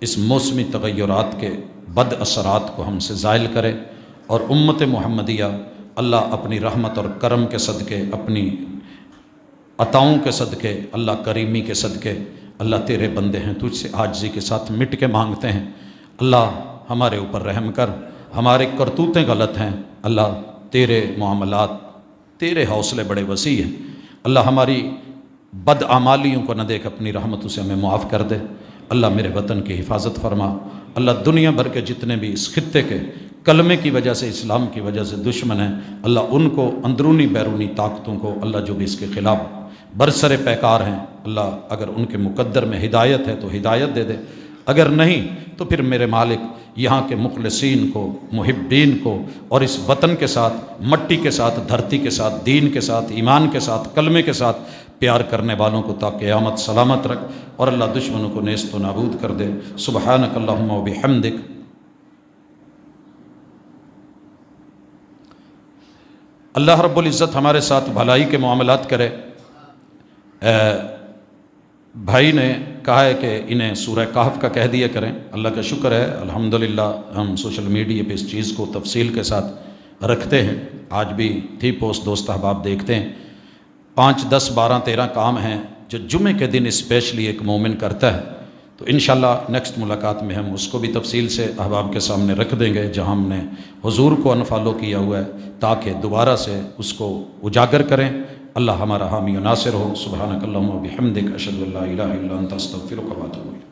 اس موسمی تغیرات کے بد اثرات کو ہم سے زائل کرے، اور امت محمدیہ اللہ اپنی رحمت اور کرم کے صدقے، اپنی عطاؤں کے صدقے، اللہ کریمی کے صدقے، اللہ تیرے بندے ہیں، تجھ سے عاجزی کے ساتھ مٹ کے مانگتے ہیں، اللہ ہمارے اوپر رحم کر۔ ہمارے کرتوتیں غلط ہیں، اللہ تیرے معاملات، تیرے حوصلے بڑے وسیع ہیں، اللہ ہماری بدعمالیوں کو نہ دیکھ، اپنی رحمتوں سے ہمیں معاف کر دے۔ اللہ میرے وطن کی حفاظت فرما، اللہ دنیا بھر کے جتنے بھی اس خطے کے کلمے کی وجہ سے، اسلام کی وجہ سے دشمن ہیں، اللہ ان کو، اندرونی بیرونی طاقتوں کو، اللہ جو بھی اس کے خلاف برسر پیکار ہیں، اللہ اگر ان کے مقدر میں ہدایت ہے تو ہدایت دے دے، اگر نہیں تو پھر میرے مالک یہاں کے مخلصین کو، محبین کو، اور اس وطن کے ساتھ، مٹی کے ساتھ، دھرتی کے ساتھ، دین کے ساتھ، ایمان کے ساتھ، کلمے کے ساتھ پیار کرنے والوں کو تا قیامت سلامت رکھ، اور اللہ دشمنوں کو نیست و نابود کر دے۔ سبحانک اللہم و بحمدک۔ اللہ رب العزت ہمارے ساتھ بھلائی کے معاملات کرے۔ بھائی نے کہا ہے کہ انہیں سورہ کہف کا کہہ دیا کریں، اللہ کا شکر ہے، الحمدللہ ہم سوشل میڈیا پہ اس چیز کو تفصیل کے ساتھ رکھتے ہیں۔ آج بھی تھی پوسٹ، دوست احباب دیکھتے ہیں، 5، 10، 12، 13 کام ہیں جو جمعے کے دن اسپیشلی ایک مومن کرتا ہے، تو انشاءاللہ نیکسٹ ملاقات میں ہم اس کو بھی تفصیل سے احباب کے سامنے رکھ دیں گے، جہاں ہم نے حضور کو انفالو کیا ہوا ہے، تاکہ دوبارہ سے اس کو اجاگر کریں۔ اللہ ہمارا حامی و ناصر ہو۔ سبحانک اللہم و بحمدک، اشہد ان لا الہ الا انت، استغفرک و اتوب الیک۔